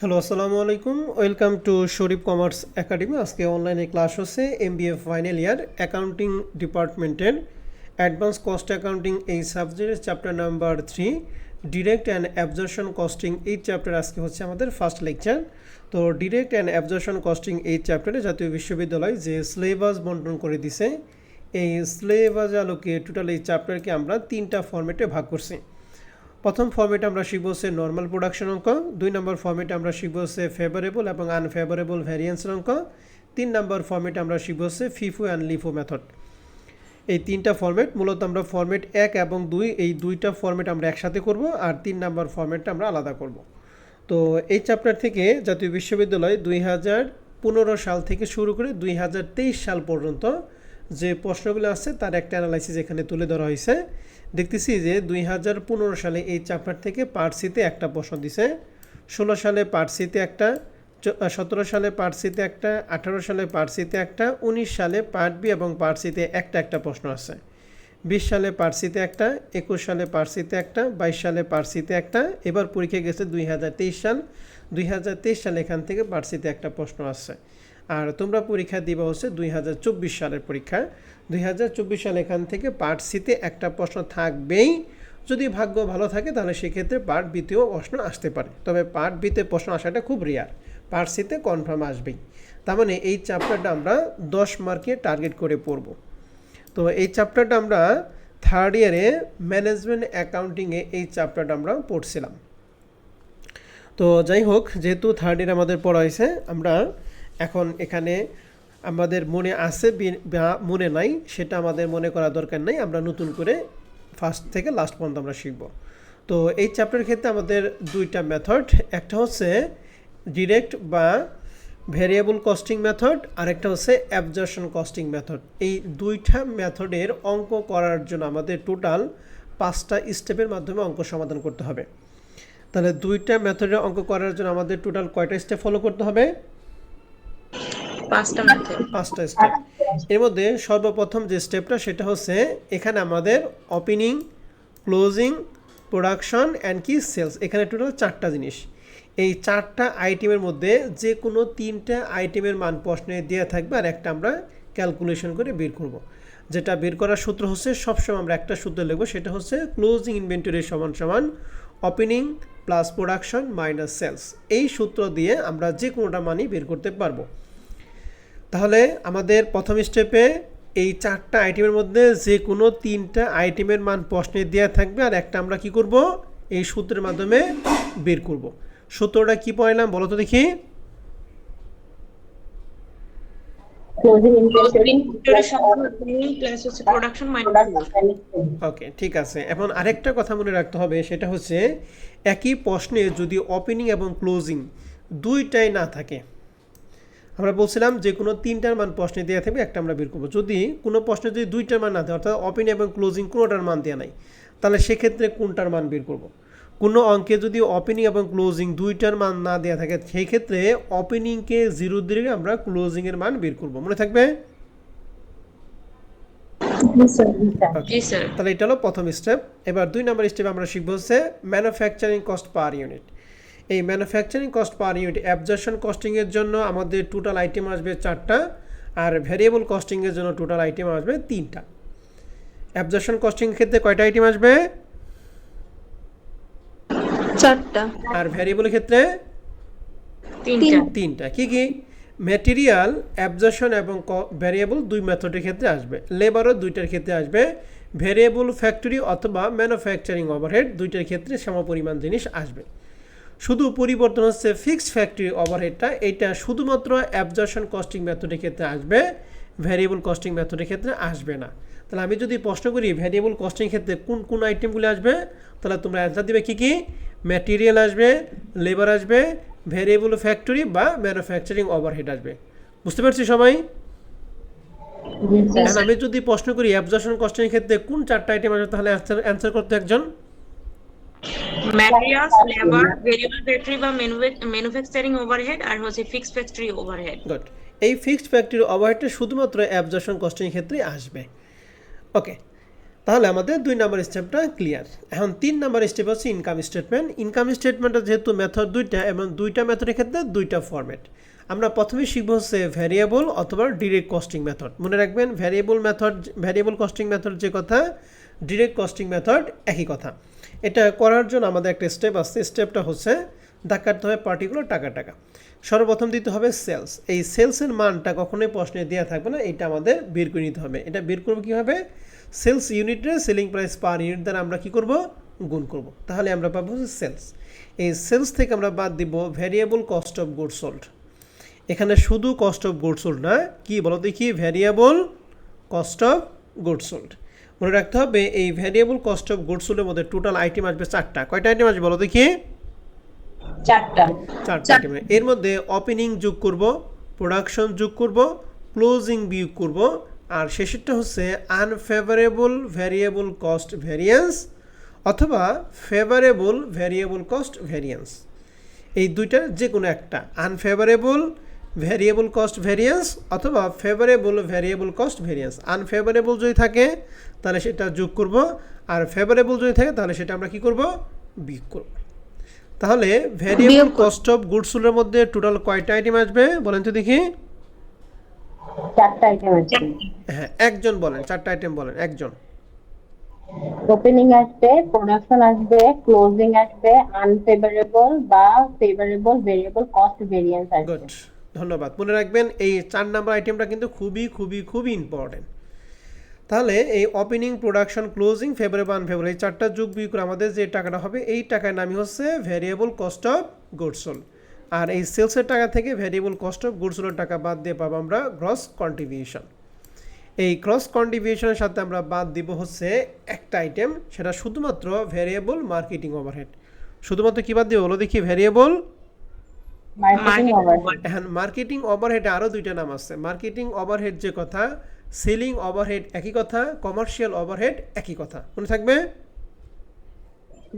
Hello, আসসালামু আলাইকুম। Welcome to Sharif commerce academy. আজকে অনলাইনে ক্লাস হচ্ছে এমবিএ ফাইনাল ইয়ার অ্যাকাউন্টিং ডিপার্টমেন্টের অ্যাডভান্স কস্ট অ্যাকাউন্টিং এই সাবজেক্টের chapter number 3 direct and absorption costing. এই চ্যাপ্টার আজকে হচ্ছে আমাদের ফার্স্ট লেকচার। তো ডিরেক্ট অ্যান্ড অ্যাবজর্পশন কস্টিং এই চ্যাপ্টারে জাতীয় বিশ্ববিদ্যালয় যে সিলেবাস বন্টন করে দিছে, এই সিলেবাস আলোকে টোটাল এই চ্যাপ্টারকে আমরা 3টা ফরম্যাটে ভাগ করছি। প্রথম ফর্মেটে আমরা শিখব হচ্ছে নর্মাল প্রোডাকশন অঙ্ক, 2 নম্বর ফর্মেটে আমরা শিখব হচ্ছে ফেভারেবল এবং আনফেভারেবল ভ্যারিয়েন্সের অঙ্ক, 3 নম্বর ফর্মেটে আমরা শিখব হচ্ছে ফিফো অ্যান্ড লিফো মেথড। এই 3টা ফর্মেট মূলত আমরা ফর্মেট 1 এবং 2 এই 2টা ফর্মেট আমরা একসাথে করব, আর 3 নম্বর ফর্মেটটা আমরা আলাদা করব। তো এই চ্যাপ্টার থেকে জাতীয় বিশ্ববিদ্যালয় 2015 সাল থেকে শুরু করে 2023 সাল পর্যন্ত যে প্রশ্নগুলো আছে তার একটা অ্যানালাইসিস এখানে তুলে ধরা হয়েছে। দেখতেছি যে 2015 সালে এই চ্যাপ্টার থেকে পার্ট সিতে একটা প্রশ্ন দিছে, 16 সালে পার্ট সিতে একটা, 17 সালে পার্ট সিতে একটা, 18 সালে পার্ট সিতে একটা, 19 সালে পার্ট বি এবং পার্ট সিতে একটা প্রশ্ন আছে, 20 সালে পার্ট সিতে একটা, 21 সালে পার্ট সিতে একটা, 22 সালে পার্ট সিতে একটা। এবার পরীক্ষা গেছে 2023 সাল, 2023 সালে এখান থেকে পার্ট সিতে একটা প্রশ্ন আসছে। আর তোমরা পরীক্ষা দিবা হচ্ছে 2024 সালের পরীক্ষা। 2024 সালে এখান থেকে পার্ট সিতে একটা প্রশ্ন থাকবেই। যদি ভাগ্য ভালো থাকে তাহলে সেক্ষেত্রে পার্ট বিতেও প্রশ্ন আসতে পারে, তবে পার্ট বিতে প্রশ্ন আসাটা খুব রেয়ার, পার্ট সিতে কনফার্ম আসবেই। তার মানে এই চ্যাপ্টারটা আমরা 10 মার্কে টার্গেট করে পড়ব। তো এই চ্যাপ্টারটা আমরা থার্ড ইয়ারে ম্যানেজমেন্ট অ্যাকাউন্টিংয়ে এই চ্যাপ্টারটা আমরা পড়ছিলাম। তো যাই হোক, যেহেতু থার্ড ইয়ার আমাদের পড়া হয়েছে, আমরা এখন এখানে আমাদের মনে আছে বা মনে নাই সেটা আমাদের মনে করা দরকার নাই, আমরা নতুন করে ফার্স্ট থেকে লাস্ট পর্যন্ত আমরা শিখব। তো এই চ্যাপ্টারের ক্ষেত্রে আমাদের 2টা মেথড, একটা হচ্ছে ডিরেক্ট বা ভেরিয়েবল কস্টিং মেথড, আর একটা হচ্ছে অ্যাবজর্পশন কস্টিং মেথড। এই 2টা মেথডের অঙ্ক করার জন্য আমাদের টোটাল 5টা স্টেপের মাধ্যমে অঙ্ক সমাধান করতে হবে। তাহলে 2টা মেথডের অঙ্ক করার জন্য আমাদের টোটাল কয়টা স্টেপ ফলো করতে হবে? 5টা স্টেপ। এর মধ্যে সর্বপ্রথম যে স্টেপটা সেটা হচ্ছে এখানে আমাদের ওপেনিং, ক্লোজিং, প্রোডাকশন অ্যান্ড কি সেলস, এখানে টোটাল 4টা জিনিস। এই 4টা আইটেমের মধ্যে যে কোনো 3টা আইটেমের মান প্রশ্নে দেওয়া থাকবে, আর একটা আমরা ক্যালকুলেশন করে বের করব। যেটা বের করার সূত্র হচ্ছে সবসময় আমরা একটা সূত্র লিখব, সেটা হচ্ছে ক্লোজিং ইনভেন্টরি সমান opening plus production minus sales. এই সূত্র দিয়ে আমরা যে কোনোটা মানই বের করতে পারবো। তাহলে আমাদের প্রথম স্টেপে এই 4টা আইটেমের মধ্যে যে কোনো 3টা আইটেমের মান প্রশ্নে দেওয়া থাকবে, আর একটা আমরা কি করব, এই সূত্রের মাধ্যমে বের করব। সূত্রটা কি পড়লাম বলো তো দেখি? ওকে, ঠিক আছে। এখন আরেকটা কথা মনে রাখতে হবে, সেটা হচ্ছে একই প্রশ্নে যদি ওপেনিং এবং ক্লোজিং দুইটাই না থাকে, আমরা বলছিলাম যে কোনো 3টার মান প্রশ্নে দেওয়া থাকবে, একটা আমরা বের করবো। যদি কোনো প্রশ্নে যদি 2টার মান না থাকে, অর্থাৎ ওপেনিং এবং ক্লোজিং কোনোটার মান দেওয়া নাই, তাহলে সেক্ষেত্রে কোনটার মান বের করব? কোনো অঙ্কে যদি ওপেনিং এবং ক্লোজিং 2টার মান না দেওয়া থাকে, সেই ক্ষেত্রে ওপেনিংকে 0 দিয়ে আমরা ক্লোজিংয়ের মান বের করব। মনে থাকবে? তাহলে এটা হলো প্রথম স্টেপ। এবার 2 নম্বর স্টেপ আমরা শিখব হচ্ছে ম্যানুফ্যাকচারিং কস্ট পার ইউনিট। এই manufacturing cost per unit absorption কস্টিংয়ের জন্য আমাদের টোটাল আইটেম আসবে 4টা, আর ভেরিয়েবল কস্টিংয়ের জন্য টোটাল আইটেম আসবে 3টা। অ্যাবজর্পশন কস্টিং ক্ষেত্রে কয়টা আইটেম আসবে? 4টা। আর ভেরিয়েবলের ক্ষেত্রে 3টা। কি কি? ম্যাটেরিয়াল, অ্যাবজর্পশন এবং ভেরিয়েবল 2 মেথডের ক্ষেত্রে আসবে, লেবারও 2টার ক্ষেত্রে আসবে, ভেরিয়েবল ফ্যাক্টরি অথবা ম্যানুফ্যাকচারিং ওভারহেড 2টার ক্ষেত্রে সমপরিমাণ জিনিস আসবে। শুধু পরিবর্তন হচ্ছে ফিক্সড ফ্যাক্টরি ওভারহেডটা, এটা শুধুমাত্র অ্যাবজর্পশন কস্টিং মেথডের ক্ষেত্রে আসবে, ভ্যারিয়েবল কস্টিং মেথডের ক্ষেত্রে আসবে না। তাহলে আমি যদি প্রশ্ন করি ভ্যারিয়েবল কস্টিং ক্ষেত্রে কোন কোন আইটেমগুলো আসবে, তাহলে তোমরা অ্যান্সার দিবে কি কি? ম্যাটেরিয়াল আসবে, লেবার আসবে, ভ্যারিয়েবল ফ্যাক্টরি বা ম্যানুফ্যাকচারিং ওভারহেড আসবে। বুঝতে পারছি সবাই? আমি যদি প্রশ্ন করি অ্যাবজর্পশন কস্টিং ক্ষেত্রে কোন 4টা আইটেম আসবে, তাহলে অ্যান্সার করতে একজন ম্যাটেরিয়ালস, লেবার, ভেরিয়েবল ফ্যাক্টরি বা ম্যানুফ্যাকচারিং ওভারহেড, আর হচ্ছে ফিক্সড ফ্যাক্টরি ওভারহেড। গুড। এই ফিক্সড ফ্যাক্টরি ওভারহেডটা শুধুমাত্র অ্যাবজর্পশন কস্টিং ক্ষেত্রে আসবে। ওকে, তাহলে আমাদের 2 নম্বর স্টেপটা ক্লিয়ার। এখন 3 নম্বর স্টেপ হচ্ছে ইনকাম স্টেটমেন্ট। ইনকাম স্টেটমেন্টটা যেহেতু মেথড দুইটা এবং দুইটা মেথডের ক্ষেত্রে দুইটা ফরম্যাট। আমরা প্রথমেই শিখব হচ্ছে ভ্যারিয়েবল অথবা ডিরেক্ট কস্টিং মেথড। মনে রাখবেন ভ্যারিয়েবল কস্টিং মেথড যে কথা, ডিরেক্ট কস্টিং মেথড একই কথা। এটা করার জন্য আমাদের একটা স্টেপ আছে। স্টেপটা হচ্ছে দেখাতে হবে পার্টিকুলার টাকা। সর্বপ্রথম দিতে হবে সেলস। এই সেলসের মানটা কখনোই প্রশ্নে দেওয়া থাকবে না, এটা আমাদের বের করে নিতে হবে। এটা বের করবো কীভাবে? সেলস ইউনিটে সেলিং প্রাইস পার ইউনিট দ্বারা আমরা কী করব? গুণ করব। তাহলে আমরা পাবো সেলস। এই সেলস থেকে আমরা বাদ দিব variable cost of goods sold. এখানে শুধু কস্ট অফ গুডস সোল্ড না, কি বলো দেখি, variable cost of goods sold. মনে রাখতে হবে এই ভ্যারিয়েবল কস্ট অফ গুডস সোল্ডের মধ্যে টোটাল আইটেম আসবে 4টা। কয়টা আইটেম আসবে বলো দেখি? 4টা আইটেম। এর মধ্যে ওপেনিং যোগ করব, প্রোডাকশন যোগ করব, ক্লোজিং বিয়োগ করব, আর শেষেরটা হচ্ছে আনফেভারেবল ভ্যারিয়েবল কস্ট ভ্যারিয়েন্স অথবা ফেভারেবল ভ্যারিয়েবল কস্ট ভ্যারিয়েন্স। এই দুইটার যে কোনো একটা, আনফেভারেবল ভ্যারিয়েবল কস্ট ভ্যারিয়েন্স অথবা favourable variable cost variance. Unfavourable যদি থাকে তাহলে সেটা যোগ করব, আর ফেভারেবল যদি থাকে তাহলে সেটা আমরা কি করব? বিয়োগ করব। তাহলে ভ্যারিয়েবল কস্ট অফ গুডস সোল্ডের মধ্যে টোটাল কয়টা আইটেম আসবে বলেন তো দেখি? 4টা আইটেম আছে। হ্যাঁ, একজন বলেন, 4টা আইটেম বলেন একজন। ওপেনিং আসবে, প্রোডাকশন আসবে, ক্লোজিং আসবে, আনফেভারেবল বা ফেভারেবল ভেরিয়েবল কস্ট ভেরিয়েন্স আসবে। গুড, ধন্যবাদ। মনে রাখবেন এই 4 নাম্বার আইটেমটা কিন্তু খুবই ইম্পর্টেন্ট। তাহলে এই opening, production, closing, favourable, unfavourable এই 4টা যোগ বিয়োগ করে আমাদের যে টাকাটা হবে এই টাকার নামই হচ্ছে variable cost of goods sold. আর এই সেলসের টাকা থেকে ভ্যারিয়েবল কস্ট অফ গুডস সোল্ডের টাকা বাদ দিয়ে পাবো আমরা গ্রস কন্ট্রিবিউশন। এই ক্রস কন্ট্রিবিউশনের সাথে আমরা বাদ দিব হচ্ছে একটা আইটেম, সেটা শুধুমাত্র ভ্যারিয়েবল মার্কেটিং ওভারহেড। শুধুমাত্র কি বাদ দিব বলো দেখি? Variable marketing overhead. এখন মার্কেটিং ওভারহেড আরও দুইটা নাম আছে। মার্কেটিং ওভারহেড যে কথা, সেলিং ওভারহেড একই কথা, কমার্শিয়াল ওভারহেড একই কথা, মনে থাকবে?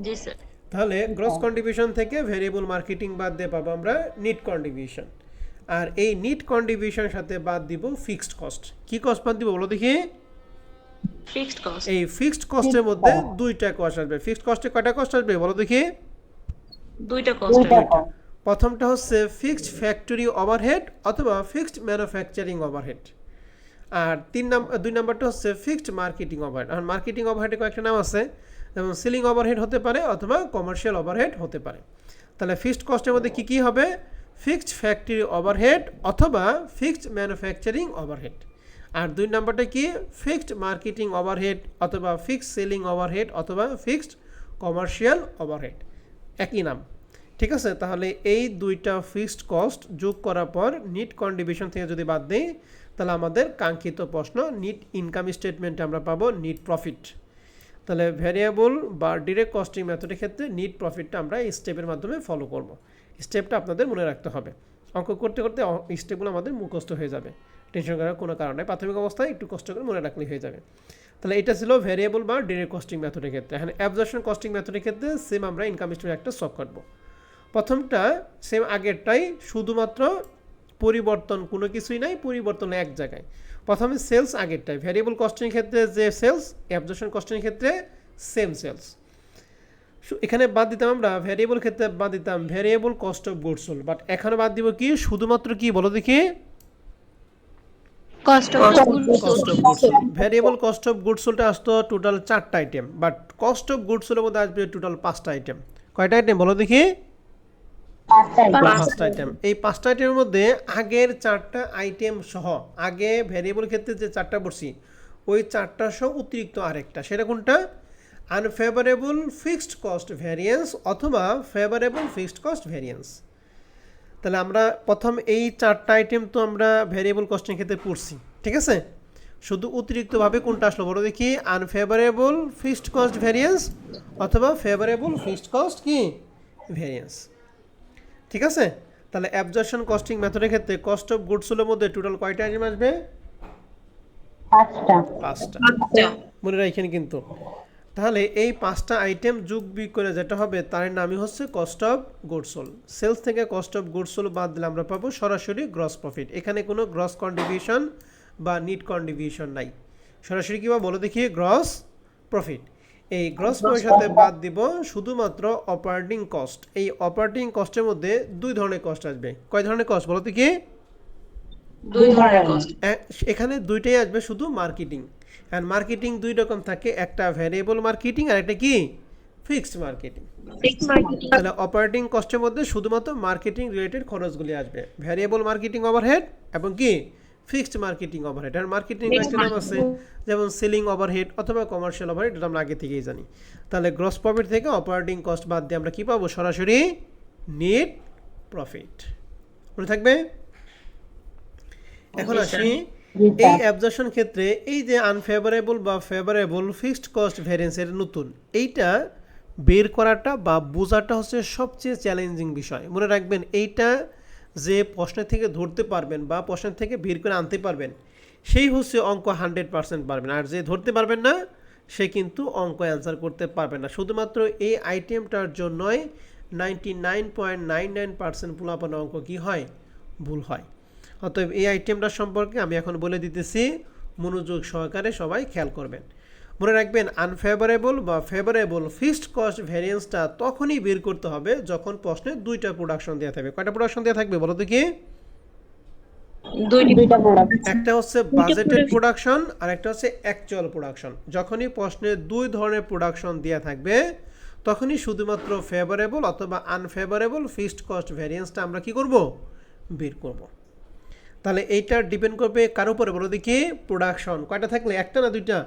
জি স্যার। তাহলে গ্রস কন্ট্রিবিউশন থেকে ভ্যারিয়েবল মার্কেটিং বাদ দিয়ে পাবো আমরা নিট কন্ট্রিবিউশন। আর এই নিট কন্ট্রিবিউশনের সাথে বাদ দিব ফিক্সড কস্ট। কি কস্ট বাদ দিব বলো দেখি? Fixed cost. এই ফিক্সড কস্টের মধ্যে দুইটা কস্ট আসবে। ফিক্সড কস্টে কয়টা কস্ট আসবে বলো দেখি? দুইটা কস্ট। প্রথমটা হচ্ছে ফিক্সড ফ্যাক্টরি ওভারহেড অথবা ফিক্সড ম্যানুফ্যাকচারিং ওভারহেড। আর 2 নাম্বারটা হচ্ছে ফিক্সড মার্কেটিং ওভারহেড। আর মার্কেটিং ওভারহেডে কয়েকটা নাম আছে, যেমন সেলিং ওভারহেড হতে পারে অথবা কমার্শিয়াল ওভারহেড হতে পারে। তাহলে ফিক্সড কস্টের মধ্যে কী কী হবে? ফিক্সড ফ্যাক্টরি ওভারহেড অথবা ফিক্সড ম্যানুফ্যাকচারিং ওভারহেড। আর 2 নাম্বারটা কি? ফিক্সড মার্কেটিং ওভারহেড অথবা ফিক্সড সেলিং ওভারহেড অথবা ফিক্সড কমার্শিয়াল ওভারহেড, একই নাম। ঠিক আছে, তাহলে এই দুইটা ফিক্সড কস্ট যোগ করার পর নিট কন্ট্রিবিউশন থেকে যদি বাদ দিই তাহলে আমাদের কাঙ্ক্ষিত প্রশ্ন নিট ইনকাম স্টেটমেন্টে আমরা পাবো নিট প্রফিট। তাহলে ভ্যারিয়েবল বা ডিরেক্ট কস্টিং মেথডের ক্ষেত্রে নিট প্রফিটটা আমরা এই স্টেপের মাধ্যমে ফলো করব। স্টেপটা আপনাদের মনে রাখতে হবে। অঙ্ক করতে করতে স্টেপগুলো আমাদের মুখস্থ হয়ে যাবে, টেনশন করার কোনো কারণ নেই। প্রাথমিক অবস্থায় একটু কষ্ট করে মনে রাখলেই হয়ে যাবে। তাহলে এটা ছিল ভ্যারিয়েবল বা ডিরেক্ট কস্টিং মেথডের ক্ষেত্রে। এখন অ্যাবজর্পশন কস্টিং মেথডের ক্ষেত্রে সেম আমরা ইনকাম স্টেটমেন্ট একটা সলভ করব। প্রথমটা সেম আগেরটাই, শুধুমাত্র পরিবর্তন কোনো কিছুই নাই, পরিবর্তন এক জায়গায়। প্রথমে সেলস আগেরটাই, ভ্যারিয়েবল কস্টিং ক্ষেত্রে যে সেলস, অ্যাবজর্পশন কস্টিং ক্ষেত্রে সেম সেলস। এখানে বাদ দিতাম আমরা ভ্যারিয়েবল ক্ষেত্রে বাদ দিতাম variable cost of goods sold, but এখানে বাদ দিব কি? শুধুমাত্র কি বলো দেখি? Cost of cost of goods sold. Variable cost of goods সোল্ডে আসতো টোটাল 4টা item, but cost of goods সোল্ডের মধ্যে আসবে টোটাল 5টা আইটেম। কয়টা আইটেম বলো দেখি? 5টা আইটেম। এই 5টা আইটেমের মধ্যে আগের 4টা আইটেম সহ, আগে ভ্যারিয়েবল ক্ষেত্রে যে 4টা বলছি ওই 4টা সহ অতিরিক্ত আরেকটা, সেটা কোনটা? আনফেভারেবল ফিক্সড কস্ট ভ্যারিয়েন্স অথবা ফেভারেবল ফিক্সড কস্ট ভ্যারিয়েন্স। তাহলে আমরা প্রথম এই 4টা আইটেম তো আমরা ভ্যারিয়েবল কস্টের ক্ষেত্রে পড়ছি, ঠিক আছে? শুধু অতিরিক্তভাবে কোনটা আসলো বড় দেখি? আনফেভারেবল ফিক্সড কস্ট ভ্যারিয়েন্স অথবা ফেভারেবল ফিক্সড কস্ট কি ভ্যারিয়েন্স, ঠিক আছে? তাহলে অ্যাবজর্পশন কস্টিং মেথডের ক্ষেত্রে কস্ট অফ গুডস সোল্ডের মধ্যে টোটাল কয়টা আইটেম আসবে? 5টা। মনে রাখেন কিন্তু। তাহলে এই 5টা আইটেম যোগ বিয়োগ করে যেটা হবে তার নামই হচ্ছে cost of goods sold. Sales থেকে কস্ট অফ গুডস সোল্ড বাদ দিলে আমরা পাবো সরাসরি গ্রস প্রফিট। এখানে কোনো গ্রস কন্ট্রিবিউশন বা নিট কন্ট্রিবিউশন নাই, সরাসরি কি বলো দেখি? Gross profit. এই গ্রস প্রফিটের সাথে বাদ দিব শুধুমাত্র অপারেটিং কস্ট। এই অপারেটিং কস্টের মধ্যে দুই ধরনের কস্ট আসবে। কয় ধরনের কস্ট বলো তো কি? দুই ধরনের কস্ট। এখানে দুইটাই আসবে শুধু মার্কেটিং। অ্যান্ড মার্কেটিং দুই রকম থাকে, একটা ভ্যারিয়েবল মার্কেটিং আর একটা কি ফিক্সড মার্কেটিং। Fixed marketing. তাহলে অপারেটিং কস্টের মধ্যে শুধুমাত্র মার্কেটিং রিলেটেড খরচগুলি আসবে, ভ্যারিয়েবল মার্কেটিং ওভারহেড এবং কি ফিক্সড মার্কেটিং ওভারহেড। আর মার্কেটিং কয়েকটা নাম আছে, যেমন সেলিং ওভারহেড অথবা কমার্শিয়াল ওভারহেড, এটা আমরা আগে থেকেই জানি। তাহলে গ্রস প্রফিট থেকে অপারেটিং কস্ট বাদ দিয়ে আমরা কি পাবো? সরাসরি নেট প্রফিট। মনে থাকবে? এখন আসি এই অ্যাবজর্পশন ক্ষেত্রে এই যে আনফেভারেবল বা ফেভারেবল ফিক্সড কস্ট ভ্যারিয়েন্সের নতুন এইটা বের করাটা বা বোঝাটা হচ্ছে সবচেয়ে চ্যালেঞ্জিং বিষয়। মনে রাখবেন, এইটা যে প্রশ্নের থেকে ধরতে পারবেন বা প্রশ্নের থেকে বের করে আনতে পারবেন সেই হচ্ছে অঙ্ক 100% পারবেন, আর যে ধরতে পারবেন না সে কিন্তু অঙ্ক অ্যান্সার করতে পারবে না। শুধুমাত্র এই আইটেমটার জন্যই 99.99% পোলাপান অঙ্ক কি হয়? ভুল হয়। অতএব এই আইটেমটা সম্পর্কে আমি এখন বলে দিতেছি, মনোযোগ সহকারে সবাই খেয়াল করবেন। মনে রাখবেন, আনফেভারেবল বা ফেভারেবল ফিক্সড কস্ট ভ্যারিয়েন্সটা তখনই বের করতে হবে যখন প্রশ্নে দুইটা প্রোডাকশন দেওয়া থাকবে। কয়টা প্রোডাকশন দেওয়া থাকবে বলো তো কি? দুইটা প্রোডাক্ট। একটা হচ্ছে বাজেটেড প্রোডাকশন আর একটা হচ্ছে অ্যাকচুয়াল প্রোডাকশন। যখনই প্রশ্নে দুই ধরনের প্রোডাকশন দেওয়া থাকবে তখনই শুধুমাত্র ফেভারেবল অথবা আনফেভারেবল ফিক্সড কস্ট ভ্যারিয়েন্সটা আমরা কি করব? বের করব। তাহলে এইটা ডিপেন্ড করবে কার উপরে বলো দেখি? প্রোডাকশন কয়টা থাকলে? একটা না দুইটা?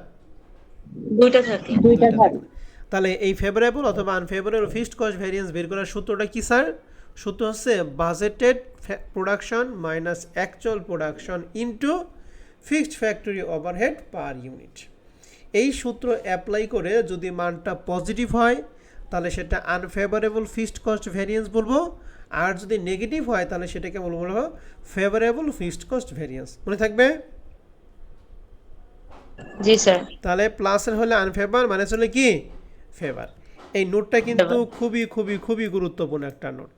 দুইটা থাকে। দুইটা থাকে। তাহলে এই ফেভারেবল অথবা আনফেভারেবল ফিক্সড কস্ট ভ্যারিয়েন্স বের করার সূত্রটা কি স্যার? সূত্র হচ্ছে budgeted production minus actual production into fixed factory overhead per unit. এই সূত্র অ্যাপ্লাই করে যদি মানটা পজিটিভ হয় তাহলে সেটা আনফেভারেবল ফিক্সড কস্ট ভ্যারিয়েন্স বলবো, আর যদি নেগেটিভ হয় তাহলে সেটাকে বলবো ফেভারেবল ফিক্সড কস্ট ভ্যারিয়েন্স। মনে থাকবে? জি স্যার। তাহলে প্লাসের হলে আনফেভার, মাইনাস হলে কি ফেভার। এই নোটটা কিন্তু খুবই খুবই খুবই গুরুত্বপূর্ণ একটা নোট।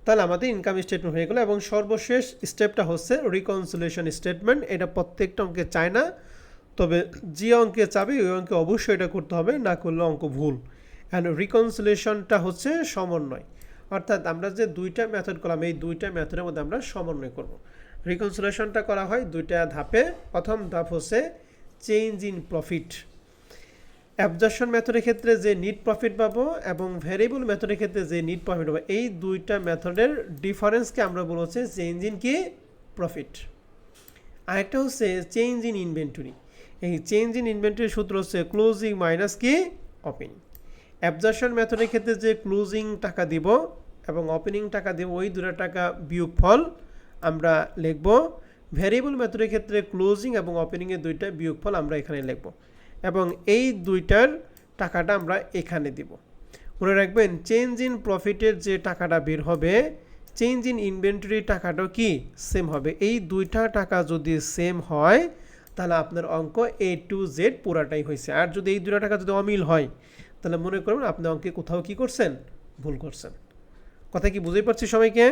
তাহলে আমাদের ইনকাম স্টেটমেন্ট হয়ে গেলো এবং সর্বশেষ স্টেপটা হচ্ছে রিকনসিলিয়েশন স্টেটমেন্ট। এটা প্রত্যেকটা অঙ্কে চায় না, তবে যে অঙ্কে চাবে ওই অঙ্কে অবশ্যই এটা করতে হবে, না করলে অঙ্ক ভুল। অ্যান্ড রিকনসিলিয়েশনটা হচ্ছে সমন্বয়, অর্থাৎ আমরা যে দুইটা মেথড করলাম এই দুইটা মেথডের মধ্যে আমরা সমন্বয় করব। রিকনসিলিয়েশনটা করা হয় দুইটা ধাপে। প্রথম ধাপ হচ্ছে চেঞ্জ ইন প্রফিট। অ্যাবজর্পশন মেথডের ক্ষেত্রে যে নিট প্রফিট পাবো এবং ভ্যারিয়েবল মেথডের ক্ষেত্রে যে নিট প্রফিট পাবো, এই দুইটা মেথডের ডিফারেন্সকে আমরা বলবো চেঞ্জ ইন কি প্রফিট। আরেকটা হচ্ছে চেঞ্জ ইন ইনভেন্টরি। এই চেঞ্জ ইন ইনভেন্টরির সূত্র হচ্ছে ক্লোজিং মাইনাস কি ওপেনিং। অ্যাবজর্পশন মেথডের ক্ষেত্রে যে ক্লোজিং টাকা দিব এবং ওপেনিং টাকা দিব ওই দুটো টাকা বিয়োগফল আমরা লিখব। ভ্যারিয়েবল মেথডের ক্ষেত্রে ক্লোজিং এবং ওপেনিংয়ের দুইটা বিয়োগফল আমরা এখানে লিখব এবং এই দুইটার টাকাটা আমরা এখানে দিব। মনে রাখবেন, চেঞ্জ ইন প্রফিটের যে টাকাটা বের হবে চেঞ্জ ইন ইনভেন্টরির টাকাটাও কি সেম হবে। এই দুইটা টাকা যদি সেম হয় তাহলে আপনার অঙ্ক A to Z পুরাটাই হয়েছে। আর যদি এই দুটো টাকা যদি অমিল হয় তাহলে মনে করবেন আপনি অঙ্কে কোথাও কি করছেন? ভুল করছেন। কথা কি বুঝতে পারছি সবাইকে?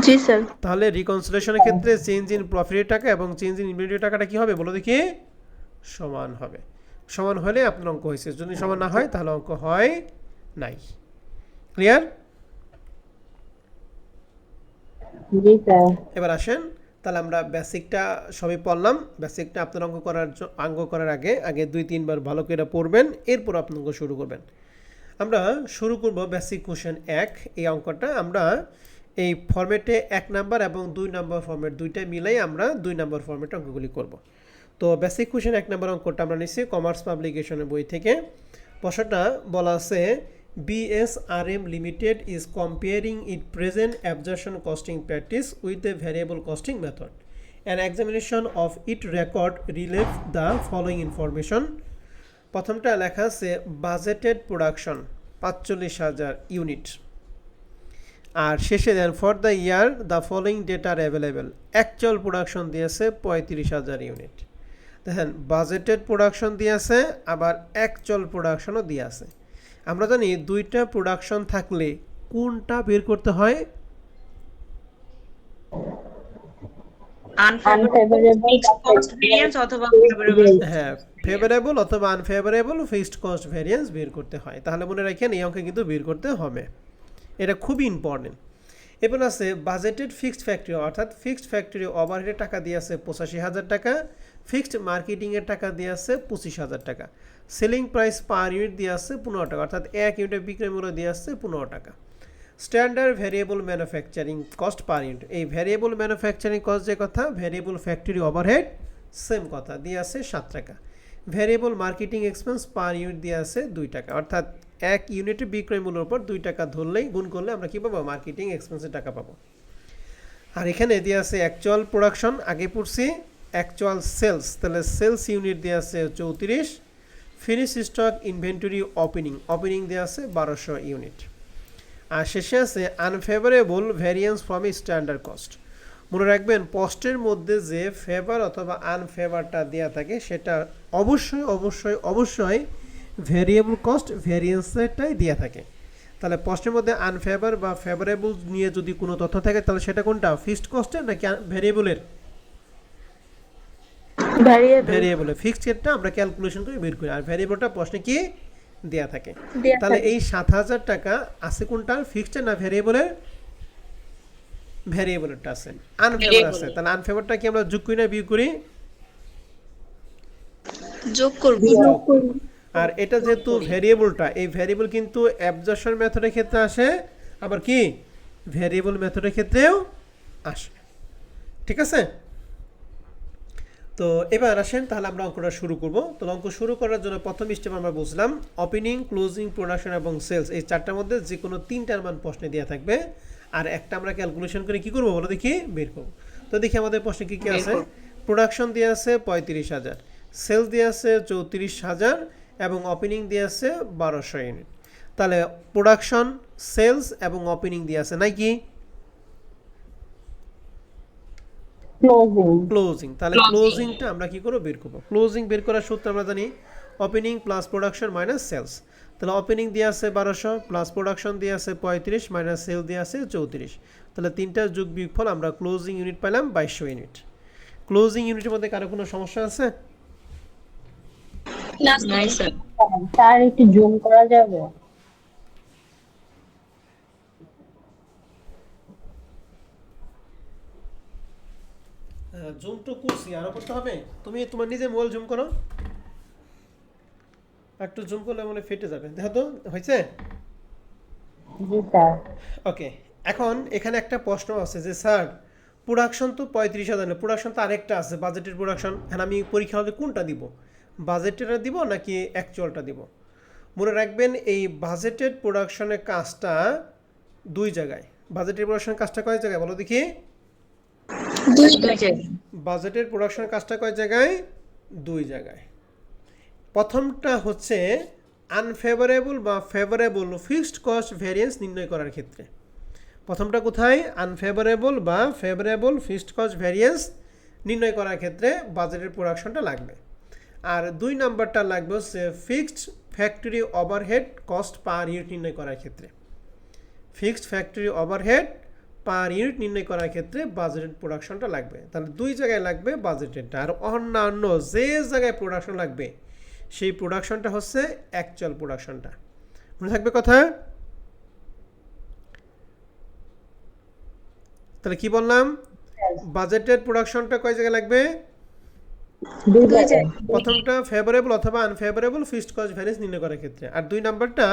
জি স্যার। তাহলে রিকনসিলিয়েশনের ক্ষেত্রে চেঞ্জ ইন প্রফিটের টাকা এবং চেঞ্জ ইন ইনভেন্টরির টাকাটা কি হবে বলো দেখি? সমান হবে। সমান হলে আপনার অঙ্ক হয়েছে, যদি সমান না হয় তাহলে অঙ্ক হয় নাই। ক্লিয়ার? জি স্যার। এবার আসেন, তাহলে আমরা বেসিকটা সবই পড়লাম। বেসিকটা আপনার অঙ্ক করার আগে 2-3 বার ভালো করে পড়বেন, এরপর আপনি অঙ্ক শুরু করবেন। আমরা শুরু করব বেসিক কোশ্চেন 1। এই অঙ্কটা আমরা এই ফরম্যাটে 1 নাম্বার এবং 2 নাম্বার ফরম্যাট দুইটা মিলাই আমরা 2 নাম্বার ফরম্যাটে অঙ্কগুলি করব। তো বেসিক কোশ্চেন 1 নাম্বার অঙ্কটা আমরা নিচ্ছি কমার্স পাবলিকেশনের বই থেকে। প্রশ্নটা বলা আছে BSRM Limited is comparing its present absorption costing practice with the variable costing method. An examination of its record reveals the following information. প্রথমটা লেখা আছে বাজেটেড প্রোডাকশন 45,000 ইউনিট, আর শেষে then for the year the following data are available. Actual production দিয়েছে 35,000 unit. দেখেন budgeted production দিয়েছে আবার actual প্রোডাকশনও দিয়ে আছে। আমরা জানি দুইটা প্রোডাকশন থাকলে কোনটা বের করতে হয়? আনফেভারেবল ফিক্সড কস্ট ভেরিয়েন্স অথবা ফেভারেবল। হ্যাঁ, ফেভারেবল অথবা আনফেভারেবল ফিক্সড কস্ট ভ্যারিয়েন্স বের করতে হয়। তাহলে মনে রাখেন এই অঙ্কে কিন্তু বের করতে হবে, এটা খুবই ইম্পর্টেন্ট। এবার আছে বাজেটেড ফিক্সড ফ্যাক্টরি, অর্থাৎ ফিক্সড ফ্যাক্টরি ওভারহেডের টাকা দিয়ে আছে 85,000 টাকা, ফিক্সড মার্কেটিংয়ের টাকা দিয়ে আছে 25,000 টাকা, সেলিং প্রাইস পার ইউনিট দিয়ে আছে 15 টাকা, অর্থাৎ এক ইউনিটের বিক্রয় মূল্য দিয়ে আসছে 15 টাকা। Standard variable manufacturing cost per unit, এই ভ্যারিয়েবল ম্যানুফ্যাকচারিং কস্ট যে কথা, ভ্যারিয়েবল ফ্যাক্টরি ওভারহেড সেম কথা দিয়ে আছে 7 টাকা। Variable marketing expense per unit দিয়ে আছে 2 টাকা, অর্থাৎ এক ইউনিটের বিক্রয় মূল্যের উপর 2 টাকা ধরলেই গুণ করলে আমরা কী পাবো, মার্কেটিং এক্সপেন্সের টাকা পাবো। আর এখানে দিয়ে আছে অ্যাকচুয়াল প্রোডাকশন, আগে পড়ছি অ্যাকচুয়াল সেলস, তাহলে সেলস ইউনিট দিয়ে আছে 34, ফিনিশ স্টক ইনভেন্টরি ওপেনিং দিয়ে আছে 1200 ইউনিট। আর শেষে আছে unfavourable variance from standard cost. মনে রাখবেন পোস্টের মধ্যে যে ফেভার অথবা আনফেভারটা দেওয়া থাকে সেটা অবশ্যই অবশ্যই অবশ্যই ভ্যারিয়েবল কস্ট ভ্যারিয়েন্সটাই দেওয়া থাকে। তাহলে পোস্টের মধ্যে আনফেভার বা ফেভারেবল নিয়ে যদি কোনো তথ্য থাকে তাহলে সেটা কোনটা, ফিক্সড কস্টের নাকি ভ্যারিয়েবলের? ভ্যারিয়েবলের। ফিক্সড রেটটা আমরা ক্যালকুলেশন করে বের করি, আর ভ্যারিয়েবলটা প্রশ্নে কি দেয়া থাকে। তাহলে এই 7,000 টাকা আছে কোনটা, ফিক্সড না ভ্যারিয়েবলের? ভ্যারিয়েবলেরটা আছে, আনফেভার আছে। তাহলে আনফেভারটা কি আমরা যোগ করি না বিয়োগ করি? যোগ করব। আর এটা যেহেতু ভ্যারিয়েবলটা, এই ভ্যারিয়েবল কিন্তু অ্যাবজর্পশন মেথডের ক্ষেত্রে আসে, আবার কি ভ্যারিয়েবল মেথডের ক্ষেত্রেও আসে। ঠিক আছে, তো এবার আসেন তাহলে আমরা অঙ্কটা শুরু করব। তো অঙ্ক শুরু করার জন্য প্রথম স্টেপ আমরা বুঝলাম ওপেনিং, ক্লোজিং, প্রোডাকশন এবং সেলস, এই চারটার মধ্যে যে কোনো তিনটার মান প্রশ্নে দেওয়া থাকবে, আর একটা আমরা ক্যালকুলেশন করে কি করবো বলো দেখি, বের করব। তো দেখি আমাদের প্রশ্নে কি কি আছে। প্রোডাকশন দিয়ে আছে 35,000, সেলস দিয়ে আছে 34,000 এবং ওপেনিং দিয়ে আছে 1200 ইউনিট। তাহলে প্রোডাকশন, সেলস এবং ওপেনিং দিয়ে আছে নাই কি ক্লোজিং। তাহলে ক্লোজিংটা আমরা কি করব, বের করব। ক্লোজিং বের করার সূত্র আমরা জানি opening plus production minus sales. তাহলে ওপেনিং দিয়ে আছে 1200 প্লাস প্রোডাকশন দিয়ে আছে 35 মাইনাস সেল দিয়ে আছে 34। তাহলে তিনটার যোগ বিয়োগফল আমরা ক্লোজিং ইউনিট পেলাম 2200 ইউনিট। ক্লোজিং ইউনিটের মধ্যে কারো কোনো সমস্যা আছে? না স্যার। স্যার একটু জুম করা যাবে? জুম তো করছি, আরো করতে হবে। তুমি তোমার নিজে মোবাইল জুম করো, একটু জুম করলে মনে ফেটে যাবে। দেখো তো হয়েছে? জি স্যার। ওকে, এখন এখানে একটা প্রশ্ন আছে যে স্যার প্রোডাকশন তো 35,000, প্রোডাকশন তো আরেকটা আছে বাজেটের প্রোডাকশন, হ্যাঁ আমি পরীক্ষা হলে কোনটা দিব, বাজেটেরটা দিব নাকি অ্যাকচুয়ালটা দিব? মনে রাখবেন এই বাজেটেড প্রোডাকশনের কাজটা দুই জায়গায়। বাজেটের প্রোডাকশনের কাজটা কয় জায়গায় বলো দেখি? দুই জায়গায়। বাজেটের প্রোডাকশনের কাজটা কয় জায়গায়? দুই জায়গায়। প্রথমটা হচ্ছে আনফেভারেবল বা ফেভারেবল ফিক্সড কস্ট ভ্যারিয়েন্স নির্ণয় করার ক্ষেত্রে। প্রথমটা কোথায়? আনফেভারেবল বা ফেভারেবল ফিক্সড কস্ট ভ্যারিয়েন্স নির্ণয় করার ক্ষেত্রে বাজেটের প্রোডাকশনটা লাগবে। আর দুই নাম্বারটা লাগবে হচ্ছে fixed factory overhead cost per unit নির্ণয় করার ক্ষেত্রে। Fixed factory overhead per unit নির্ণয় করার ক্ষেত্রে বাজেটেড প্রোডাকশনটা লাগবে। তাহলে দুই জায়গায় লাগবে বাজেটেডটা, আর অন্যান্য যে জায়গায় প্রোডাকশন লাগবে সেই প্রোডাকশনটা হচ্ছে অ্যাকচুয়াল প্রোডাকশনটা। মনে থাকবে কথা? তাহলে কি বললাম, বাজেটেড প্রোডাকশনটা কয় জায়গায় লাগবে? দুই জায়গায়। প্রথমটা ফেভারেবল অথবা আনফেভারেবল ফিক্সড কস্ট ভ্যারিয়েন্স নির্ণয় করার ক্ষেত্রে, আর দুই নাম্বারটা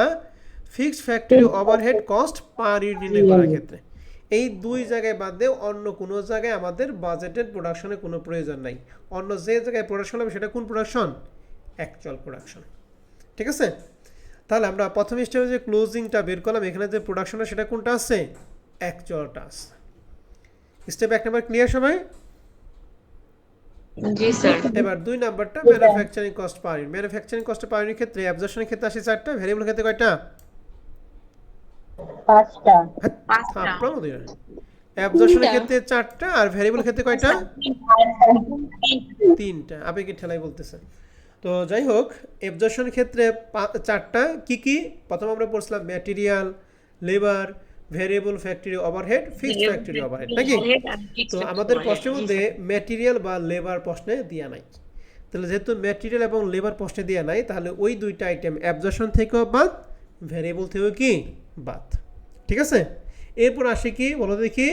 fixed factory overhead cost per unit নির্ণয় করার ক্ষেত্রে। এই দুই জায়গায় বাদ দিয়ে অন্য কোনো জায়গায় আমাদের বাজেটেড প্রোডাকশনের কোনো প্রয়োজন নাই। অন্য যে জায়গায় প্রোডাকশন হবে সেটা কোন প্রোডাকশন? Actual production. ঠিক আছে, তাহলে আমরা প্রথম স্টেপে যে ক্লোজিংটা বের করলাম, এখানে যে প্রোডাকশনটা সেটা কোনটা আছে? অ্যাকচুয়ালটা আছে। স্টেপ 1 নাম্বার ক্লিয়ার সবাই? জি স্যার। এবার দুই নাম্বারটা manufacturing cost per unit. Manufacturing cost per unit ক্ষেত্রে অ্যাবজর্পশনের ক্ষেত্রে আসে 4টা, ভ্যারিয়েবল ক্ষেত্রে কয়টা? 5টা। অ্যাবজর্পশনের ক্ষেত্রে 4টা আর ভ্যারিয়েবল ক্ষেত্রে কয়টা? 3টা। আবেগের ঠেলাই বলতেছে। তো যাই হোক, অ্যাবজর্পশনের ক্ষেত্রে 4টা কি কি? প্রথম আমরা পড়ছিলাম material, labour, variable factory overhead, fixed factory overhead নাকি? overhead and fixed তো factory আমাদের overhead, প্রশ্নের জি মধ্যে স্যার। ম্যাটেরিয়াল বা লেবার প্রশ্নে দেয়া নাই। তাহলে যেহেতু ম্যাটেরিয়াল এবং লেবার প্রশ্নে দেয়া নাই, তাহলে ওই দুইটা আইটেম অ্যাবজর্পশন থেকেও বাদ, ভেরিয়েবল থেকেও কি বাদ। ঠিক আছে, এরপর আসে কি বলো দেখি,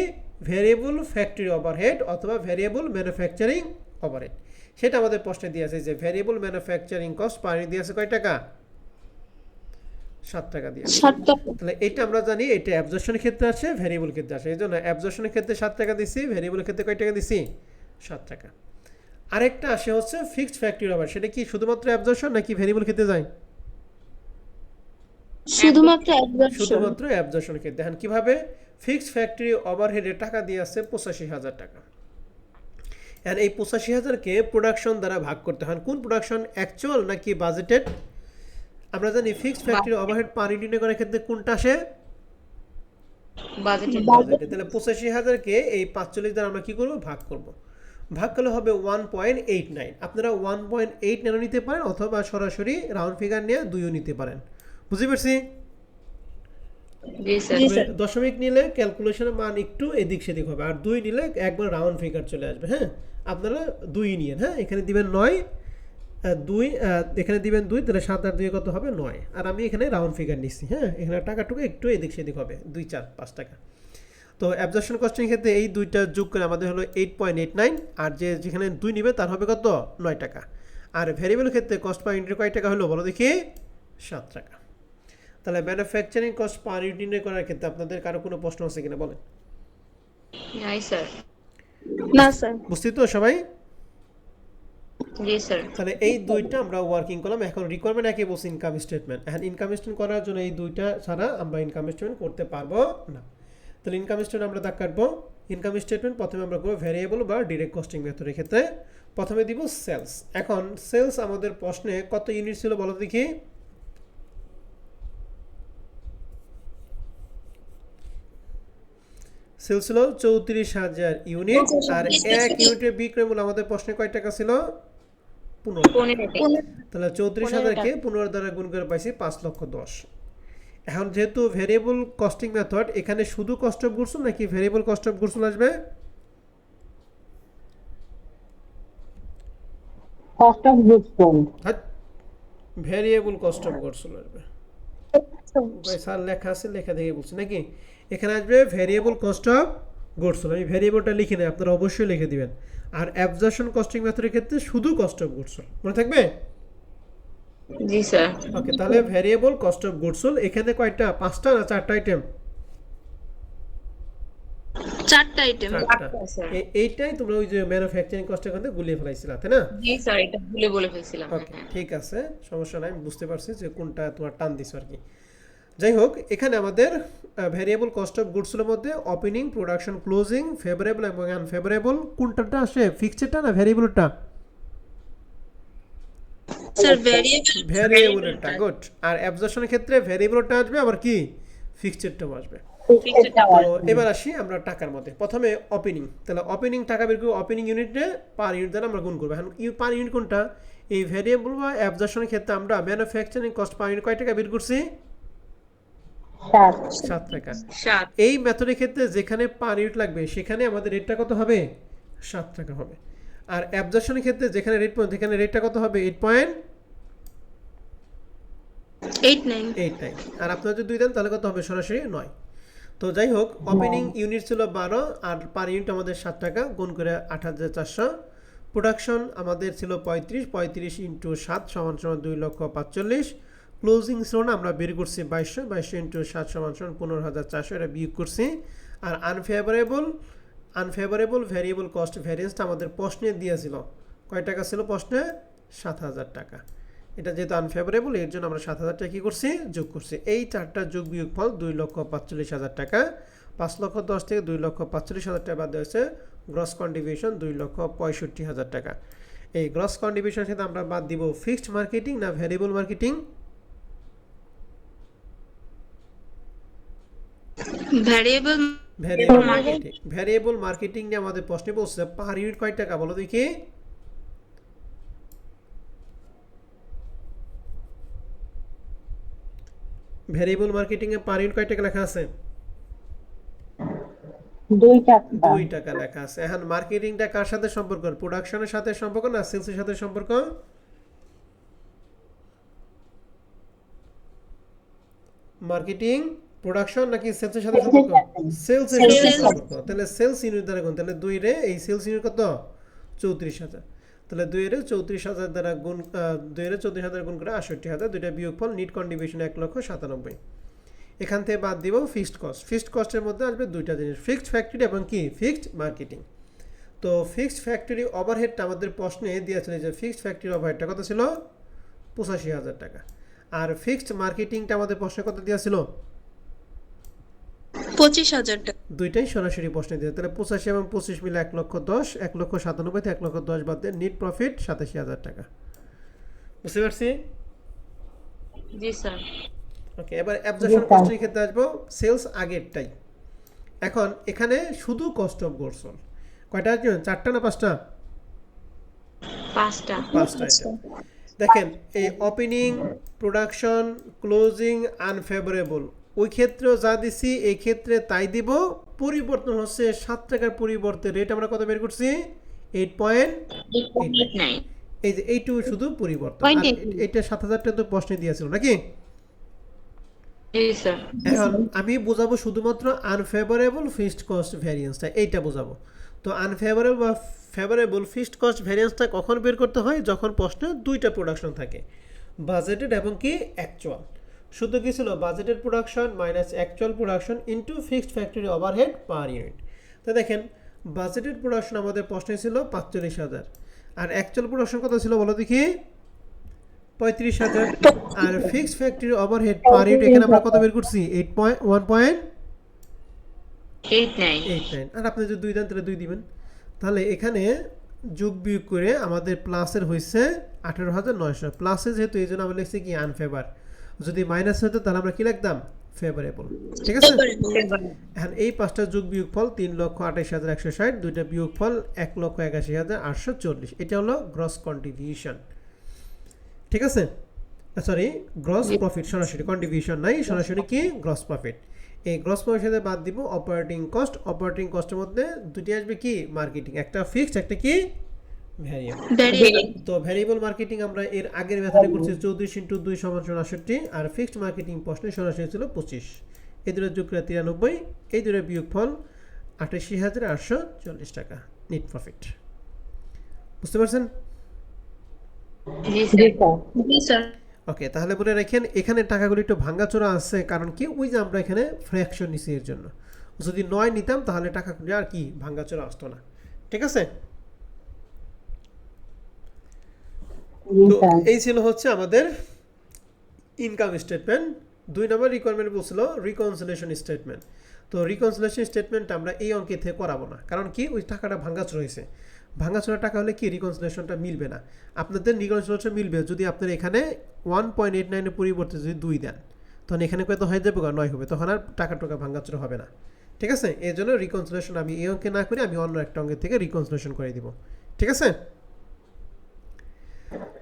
ভেরিয়েবল ফ্যাক্টরি ওভারহেড অথবা ভেরিয়েবল ম্যানুফ্যাকচারিং ওভারহেড। সেটা আমাদের প্রশ্নে দিয়ে আছে যে variable manufacturing cost per unit দিয়ে আছে কয় টাকা? 7 টাকা দিয়ে আছে। 7 টাকা। তাহলে এটা আমরা জানি এটা অ্যাবজর্পশনের ক্ষেত্রে আছে, ভেরিয়েবল ক্ষেত্রে আছে। এই জন্য অ্যাবজর্পশনের ক্ষেত্রে 7 টাকা দিছি, ভেরিয়েবলের ক্ষেত্রে কয় টাকা দিছি? 7 টাকা। আরেকটা আসে হচ্ছে ফিক্সড ফ্যাক্টরি ওভার, সেটা কি শুধুমাত্র অ্যাবজর্পশন নাকি ভেরিয়েবল ক্ষেত্রে যায়? শুধুমাত্র অ্যাবজর্পশন। শুধুমাত্র অ্যাবজর্পশনের ক্ষেত্রে। দেখেন কিভাবে, ফিক্সড ফ্যাক্টরি ওভারহেডের টাকা দিয়ে আছে 85,000 টাকা। আর এই 85,000কে প্রোডাকশন দ্বারা ভাগ করতে হয়। কোন প্রোডাকশন, অ্যাকচুয়াল নাকি বাজেটেড? আমরা জানি fixed factory overhead per unit করার ক্ষেত্রে কোনটা আসে? বাজেটেড। বাজেটে। তাহলে 85,000কে এই 45 দ্বারা আমরা কি করব? ভাগ করব। ভাগ করলে হবে 1.89। আপনারা 1.89 নিতে পারেন অথবা সরাসরি রাউন্ড ফিগার নিয়ে 2ও নিতে পারেন। বুঝতে পারছি? জি স্যার। জি তবে স্যার। দশমিক নিলে ক্যালকুলেশনের মান একটু এদিক সেদিক হবে, আর 2 নিলে একবার রাউন্ড ফিগার চলে আসবে। হ্যাঁ, আপনারা 2 নিয়েন। হ্যাঁ, এখানে দিবেন 9, 2 এখানে দিবেন 2, তাহলে 7 আর 2 কত হবে? 9। আর আমি এখানে রাউন্ড ফিগার নিচ্ছি। হ্যাঁ, এখানে টাকাটুকু একটু এদিক সেদিক হবে, 2, 4, 5 টাকা। তো অ্যাবজর্পশন কস্টিং ক্ষেত্রে এই দুইটা যোগ করে আমাদের হলো 8.89, আর যেখানে 2 নিবে তার হবে কত? 9 টাকা। আর ভেরিয়েবল ক্ষেত্রে কস্ট পার ইউনিট কয় টাকা হলো বলো দেখি? 7 টাকা। তাহলে ম্যানুফ্যাকচারিং কস্ট পার ইউনিট করার ক্ষেত্রে আপনাদের কারো কোনো প্রশ্ন আছে কিনা বলেন? নাই স্যার। না স্যার। বুঝছি তো সবাই? জি স্যার। তাহলে এই দুইটা আমরা ওয়ার্কিং করলাম। এখন রিকোয়ারমেন্ট একে বলছি ইনকাম স্টেটমেন্ট। এখন ইনকাম স্টেটমেন্ট করার জন্য এই দুইটা ছাড়া আমরা ইনকাম স্টেটমেন্ট করতে পারবো না। তাহলে ইনকাম স্টেটমেন্ট আমরা দাগ কাটবো। ইনকাম স্টেটমেন্ট প্রথমে আমরা করবো ভ্যারিয়েবল বা ডিরেক্ট কস্টিং মেথডের ক্ষেত্রে। প্রথমে দিব সেলস। এখন সেলস আমাদের প্রশ্নে কত ইউনিট ছিল বলো দেখি? সেলস ছিল 34,000 ইউনিট। আর এক ইউনিটের বিক্রয় মূল্য আমাদের প্রশ্নে কয় টাকা ছিল? 15 টাকা। 15 টাকা। তাহলে 34,000কে 15 দ্বারা গুণ করে পাইছি 5,10,000। এখন যেহেতু ভেরিয়েবল কস্টিং মেথড, এখানে শুধু কস্ট অফ গুডস নাকি ভেরিয়েবল কস্ট অফ গুডস আসবে? Cost of goods sold. Variable cost of goods আসবে। ভাই স্যার লেখা আছে, লেখা দেখে বলছি নাকি? এখানে আসবে ভেরিয়েবল কস্ট অফ গুডস। আমি ভেরিয়েবলটা লিখে নেই, আপনারা অবশ্যই লিখে দিবেন। আর অ্যাবজর্পশন কস্টিং মেথডের ক্ষেত্রে শুধু কস্ট অফ গুডস মনে থাকবে? জি স্যার। ওকে, তাহলে ভেরিয়েবল কস্ট অফ গুডস এখানে কয়টা? 5টা না 4টা আইটেম? 4টা আইটেম। 4টা। স্যার। এইটাই তোমরা ওই যে ম্যানুফ্যাকচারিং কস্টের মধ্যে গুলিয়ে ফেলাইছিলা, তাই না? জি স্যার, এটা ভুলে বলে ফেলছিলাম। ওকে, ঠিক আছে, সমস্যা নাই, আমি বুঝতে পারছি যে কোনটা তোমার টান দিছো আর কি। যাই হোক, এখানে আমাদের ভেরিয়েবল কস্ট অফ গুডসের মধ্যে ওপেনিং, প্রোডাকশন, ক্লোজিং, ফেভারেবল এবং আনফেভারেবল কোনটাটা আসে? ফিক্সডটা না ভেরিয়েবলটা? Sir variable. ভেরিয়েবলটা। গুড। আর অ্যাবজর্পশনের ক্ষেত্রে ভেরিয়েবলটা আসবে, আবার কি ফিক্সডটাও আসবে। Fixed তো hours. এবার আসি আমরা টাকার মধ্যে। প্রথমে ওপেনিং। তাহলে ওপেনিং টাকা বের করব, ওপেনিং ইউনিটে পার ইউনিট দ্বারা আমরা গুণ করব। এখন পার ইউনিট কোনটা? এই ভেরিয়েবল বা অ্যাবজর্পশনের ক্ষেত্রে আমরা ম্যানুফ্যাকচারিং কস্ট পার ইউনিট কয় টাকা বের করছি? 7 টাকা। 7। এই মেথডের ক্ষেত্রে যেখানে পার ইউনিট লাগবে সেখানে আমাদের রেটটা কত হবে? 7 টাকা হবে। আর অ্যাবজর্পশনের ক্ষেত্রে যেখানে রেট পয়েন্ট, সেখানে রেটটা কত হবে? 8.89। আর আপনারা যদি 2 দেন তাহলে কত হবে? সরাসরি 9। তো যাই হোক, ওপেনিং ইউনিট ছিল 12 আর পার ইউনিট আমাদের 7 টাকা, গুণ করে 8,400। প্রোডাকশন আমাদের ছিল 35 ইন্টু 7 সমান 2,45,000। ক্লোজিং ছিল না, আমরা বের করছি 2200 ইন্টু 7 সমান 15,400, এটা বিয়োগ করছি। আর আনফেভারেবল ভ্যারিয়েবল কস্ট ভ্যারিয়েন্সটা আমাদের প্রশ্নে দিয়েছিল কয় টাকা ছিল? প্রশ্নে 7,000 টাকা। এটা যেহেতু আনফেভারেবল, এর জন্য আমরা 7,000 টাকা কী করছি? যোগ করছি। এই চারটা যোগ বিয়োগ ফল 2,45,000 টাকা। 5,10,000 থেকে 2,45,000 টাকা বাদ হয়েছে গ্রস কন্ট্রিবিউশন 2,65,000 টাকা। এই গ্রস কন্ট্রিবিউশনের সাথে আমরা বাদ দিব ফিক্সড মার্কেটিং না variable marketing? Variable. Variable marketing. Variable marketing নিয়ে আমাদের প্রশ্নে বলছে পার ইউনিট কয় টাকা বলো দেখি? ভ্যারিয়েবল মার্কেটিং এ পার ইউনিট কয় টাকা লেখা আছে? 2 টাকা 2 টাকা লেখা আছে। এখন মার্কেটিংটা কার সাথে সম্পর্ক? প্রোডাকশনের সাথে সম্পর্ক না সেলসের সাথে সম্পর্ক? মার্কেটিং, প্রোডাকশন নাকি সেলসের সাথে সম্পর্ক? সেলসের সাথে Sales. সম্পর্ক। তাহলে সেলস ইউনিট দ্বারা গুণ, তাহলে 2 রে এই সেলস ইউনিট কত? 34,000। তাহলে 2 রে 34,000 দ্বারা গুণ 2 রে 34,000 গুণ করে 68,000, দুইটা বিয়োগফল নিট কন্ট্রিবিউশন 1,97,000। এখান থেকে বাদ দিব ফিক্সড কস্ট। ফিক্সড কস্টের মধ্যে আসবে দুইটা জিনিস, ফিক্সড ফ্যাক্টরি এবং কি ফিক্সড মার্কেটিং। তো ফিক্সড ফ্যাক্টরি ওভারহেডটা আমাদের প্রশ্নে দিয়েছিল যে ফিক্সড ফ্যাক্টরি ওভারহেডটা কত ছিল? 85,000 টাকা। আর ফিক্সড মার্কেটিংটা আমাদের প্রশ্নে কত দিয়েছিল? 25,000 টাকা। দুইটাই সরাসরি প্রশ্নে দিয়ে, তাহলে 85 এবং 25 মিলে 1,10,000, 1,97,000 থেকে 1,10,000 বাদ দিয়ে নিট প্রফিট 87,000 টাকা। বুঝতে পারছি? জি স্যার। ওকে, এবার অ্যাবজর্পশন কস্টের ক্ষেত্রে আসবো, সেলস আগেরটাই। এখন এখানে শুধু কস্ট অফ গুডস সোল্ড কয়টা আছে? 4টা না 5টা? 5টা। 5টা আইটেম। দেখেন এই ওপেনিং, প্রোডাকশন, ক্লোজিং, আনফেভারেবল, ওই ক্ষেত্রেও যা দিছি এই ক্ষেত্রে তাই দিব। পরিবর্তন হচ্ছে 7 টাকার পরিবর্তে রেট আমরা কত বের করছি? 8.89। এই যে এইটুকু শুধু পরিবর্তন, আর এটা 7,000 টাকা তো প্রশ্নে দিয়েছিল নাকি? জি স্যার। এখন আমি বোঝাবো শুধুমাত্র আনফেভারেবল ফিক্সড কস্ট ভ্যারিয়েন্সটা, এইটা বোঝাবো। তো আনফেভারেবল বা ফেভারেবল ফিক্সড কস্ট ভ্যারিয়েন্সটা কখন বের করতে হয়? যখন প্রশ্নে দুইটা প্রোডাকশন থাকে, বাজেটেড এবং কি অ্যাকচুয়াল। শুধু কি ছিল? Budgeted production minus actual production into fixed factory overhead per unit. তো দেখেন বাজেটেড প্রোডাকশন আমাদের প্রশ্নে ছিল 45,000, আর অ্যাকচুয়াল প্রোডাকশন কত ছিল বলো দেখি? 35,000। আর fixed factory overhead per unit এখানে আমরা কত বের করছি? 1.89। আর আপনি যদি 2 দেন তাহলে 2 দিবেন। তাহলে এখানে যোগ বিয়োগ করে আমাদের প্লাসের হয়েছে 18,900। প্লাসে যেহেতু এই জন্য আমরা লিখছি কি আনফেভার, যদি মাইনাস হতো তাহলে আমরা কি লিখতাম? ফেভারেবল। ঠিক আছে? এখন এই 5টা যোগ বিয়োগ ফল 3,28,160, দুইটা বিয়োগ ফল 1,81,840। এটা হলো গ্রস কন্ট্রিবিউশন। ঠিক আছে? সরি, গ্রস প্রফিট, সরাসরি কন্ট্রিবিউশন নাই, সরাসরি কি গ্রস প্রফিট। এই গ্রস প্রফিট সাথে বাদ দিব অপারেটিং কস্ট। অপারেটিং কস্টের মধ্যে দুটি আসবে কি মার্কেটিং, একটা ফিক্সড একটা কি ভ্যারিয়েবল। তো ভ্যারিয়েবল মার্কেটিং আমরা এর আগের মেথডে করছি 24 × 2 = 68, আর ফিক্সড মার্কেটিং প্রশ্নে সরাসরি ছিল 25। এই দুটো যোগ করে 93, এই দুটো বিয়োগফল 88,840 টাকা নেট প্রফিট। বুঝতে পারছেন? জি জি স্যার। স্যার জি স্যার। ওকে, তাহলে বলে রাখেন এখানে টাকাগুলো একটু ভাঙ্গাচোরা আছে, কারণ কি ওই যে আমরা এখানে ফ্র্যাকশন নিছি এর জন্য। যদি 9 নিতাম তাহলে টাকাগুলো আর কি ভাঙ্গাচোরা আসতো না। ঠিক আছে? জি তো স্যার এই ছিল হচ্ছে আমাদের ইনকাম স্টেটমেন্ট। 2 নম্বর রিকোয়ারমেন্ট বলছিল রিকনসিলিয়েশন স্টেটমেন্ট। তো রিকনসিলিয়েশন স্টেটমেন্ট আমরা এই অঙ্কে থেকে করাবো না, কারণ কি ওই টাকাটা ভাঙ্গাচোরা হয়েছে। ভাঙ্গাচোরা টাকা হলে কি রিকনসিলিয়েশনটা মিলবে না। আপনাদের রিকনসিলিয়েশন মিলবে যদি আপনার এখানে 1.89 এর পরিবর্তে যদি 2 দেন, তখন এখানে কত হয়ে যাবে? 9 হবে, তখন আর টাকা ভাঙ্গাচোরা হবে না। ঠিক আছে? এই জন্য রিকনসিলিয়েশন আমি এই অঙ্কে না করে আমি অন্য একটা অঙ্কের থেকে রিকনসিলিয়েশন করে দিব। ঠিক আছে?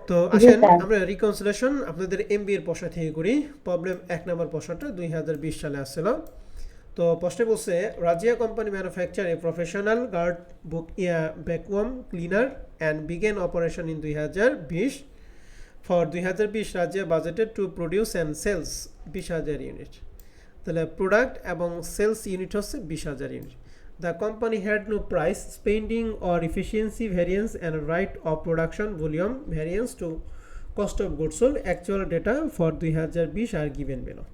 তো আসেন আমরা রিকনসিলিয়েশন আপনাদের এমবিএ এর প্রশ্ন থেকে করি। প্রবলেম 1 নম্বর প্রশ্নটা 2020 সালে আসছিল। তো প্রশ্নে বলছে Razia company manufacture a professional guard book vacuum cleaner and begin operation in 2020। For 2020 Razia budgeted to produce and sales 20,000 unit. তাহলে প্রোডাক্ট এবং সেলস ইউনিট হচ্ছে 20,000 unit. The company had no price, spending or efficiency variance and right of production volume variance to cost of goods sold. Actual data for 2020 are given below.